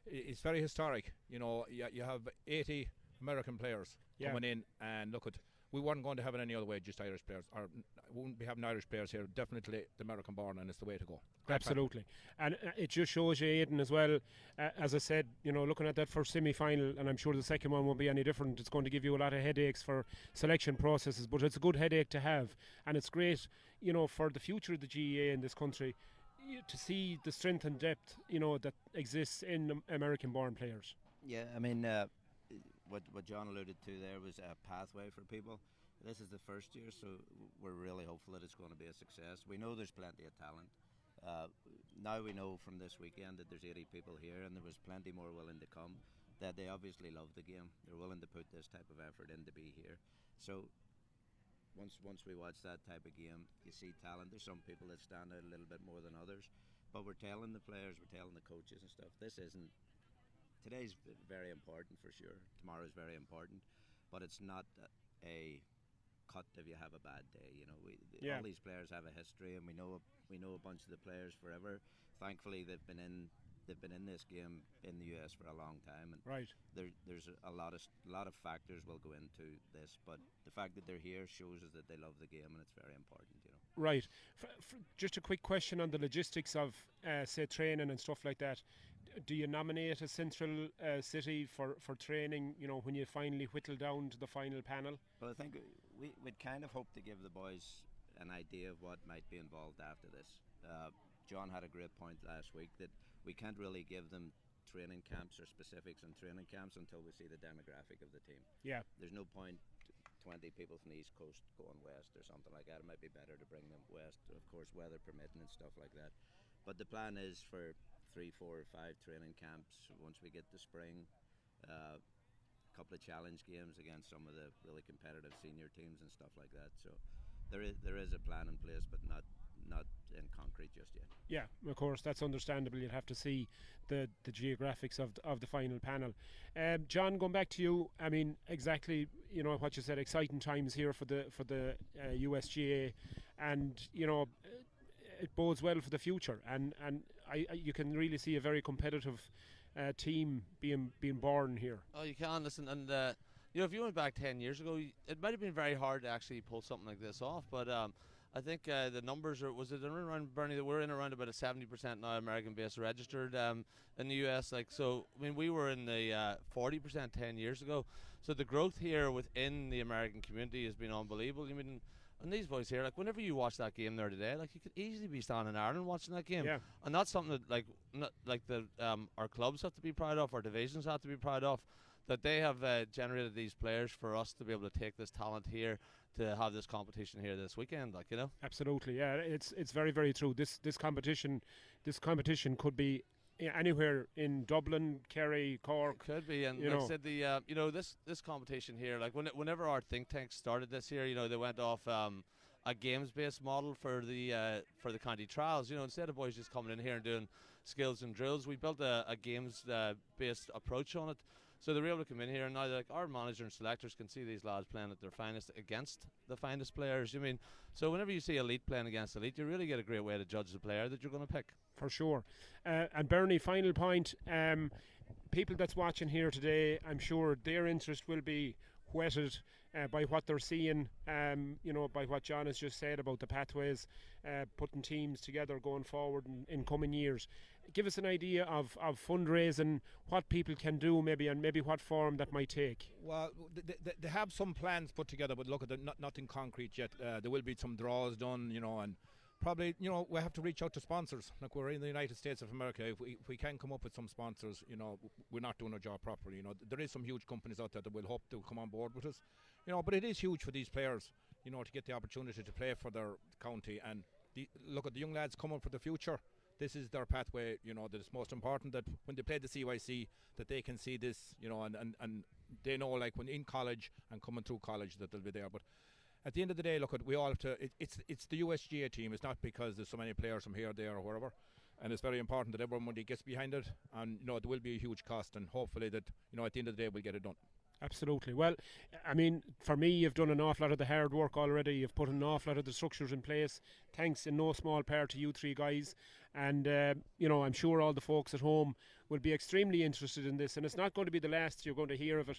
it's very historic. You have 80 American players coming in, and look, we weren't going to have it any other way, just Irish players, or we wouldn't be having Irish players here. Definitely the American born, and it's the way to go. Absolutely. And it just shows you, Aidan, as well, as I said, looking at that first semi-final, and I'm sure the second one won't be any different. It's going to give you a lot of headaches for selection processes, but it's a good headache to have, and it's great, for the future of the GAA in this country, to see the strength and depth, that exists in American-born players. Yeah, I mean, what John alluded to there was a pathway for people. This is the first year, so we're really hopeful that it's going to be a success. We know there's plenty of talent. Now we know from this weekend that there's 80 people here, and there was plenty more willing to come, that they obviously love the game. They're willing to put this type of effort in to be here. So once we watch that type of game, you see talent. There's some people that stand out a little bit more than others, but we're telling the players, we're telling the coaches and stuff, today's very important for sure. Tomorrow's very important, but it's not a cut if you have a bad day. All these players have a history, and we know a bunch of the players forever. Thankfully, they've been in this game in the US for a long time, and right. There's a lot of factors will go into this, but the fact that they're here shows us that they love the game, and it's very important. Right. Just a quick question on the logistics of say training and stuff like that. do you nominate a central city for training, when you finally whittle down to the final panel? Well, I think we'd kind of hope to give the boys an idea of what might be involved after this. John had a great point last week that we can't really give them training camps or specifics on training camps until we see the demographic of the team. Yeah. There's no point 20 people from the East Coast going west or something like that. It might be better to bring them west, of course, weather permitting and stuff like that. But the plan is for 3, 4, or 5 training camps once we get to spring. A couple of challenge games against some of the really competitive senior teams and stuff like that. So there is a plan in place, but not in concrete just yet. Yeah, of course, that's understandable. You'd have to see the geographics of the final panel. John, going back to you, I mean, exactly, what you said, exciting times here for the USGAA, and it bodes well for the future, and you can really see a very competitive team being born here. Oh, you can, listen, and if you went back 10 years ago, it might have been very hard to actually pull something like this off, but I think the numbers was it around, Bernie, that we're in around about a 70% now American-based registered in the US. So I mean, we were in the 40% 10 years ago. So the growth here within the American community has been unbelievable. I mean, and these boys here, whenever you watch that game there today, you could easily be standing in Ireland watching that game. Yeah. And that's something that our clubs have to be proud of, our divisions have to be proud of, that they have generated these players for us to be able to take this talent here, to have this competition here this weekend, Absolutely, yeah. It's very, very true. This competition could be anywhere in Dublin, Kerry, Cork. It could be, and like I said, this competition here, whenever our think tank started this here, they went off a games-based model for the county trials. Instead of boys just coming in here and doing skills and drills, we built a games-based approach on it. So they're able to come in here, and now our manager and selectors can see these lads playing at their finest against the finest players. So whenever you see elite playing against elite, you really get a great way to judge the player that you're going to pick. For sure. And Bernie, final point. People that's watching here today, I'm sure their interest will be whetted by what they're seeing, by what John has just said about the pathways, putting teams together going forward in coming years. Give us an idea of fundraising, what people can do and maybe what form that might take. Well, they have some plans put together, but look, nothing concrete yet. There will be some draws done, and probably, we have to reach out to sponsors. We're in the United States of America. If we can come up with some sponsors, we're not doing our job properly. There is some huge companies out there that will hope to come on board with us. But it is huge for these players, to get the opportunity to play for their county. And look at the young lads coming for the future. This is their pathway, that it's most important that when they play the CYC, that they can see this, and they know, when in college and coming through college, that they'll be there. But at the end of the day, look, we all have to. It's the USGA team. It's not because there's so many players from here, there, or wherever. And it's very important that everybody gets behind it. And there will be a huge cost, and hopefully that at the end of the day we'll get it done. Absolutely. Well, I mean, for me, you've done an awful lot of the hard work already. You've put an awful lot of the structures in place. Thanks in no small part to you three guys. And, I'm sure all the folks at home will be extremely interested in this. And it's not going to be the last you're going to hear of it.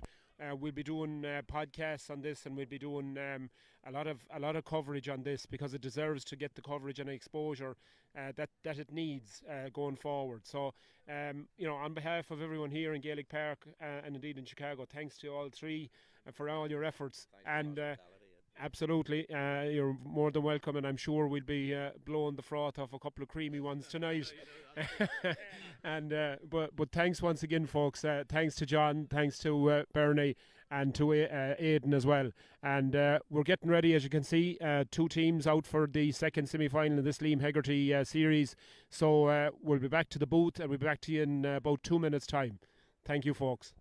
We'll be doing podcasts on this, and we'll be doing a lot of coverage on this, because it deserves to get the coverage and exposure that it needs going forward. So, on behalf of everyone here in Gaelic Park and indeed in Chicago, thanks to all three for all your efforts. And absolutely, you're more than welcome, and I'm sure we'll be blowing the froth off a couple of creamy ones tonight. And but thanks once again, folks. Thanks to John, thanks to Bernie, and to Aidan as well. And we're getting ready, as you can see, 2 teams out for the second semi-final of this Liam Hegarty series. So we'll be back to the booth, and we'll be back to you in about 2 minutes' time. Thank you, folks.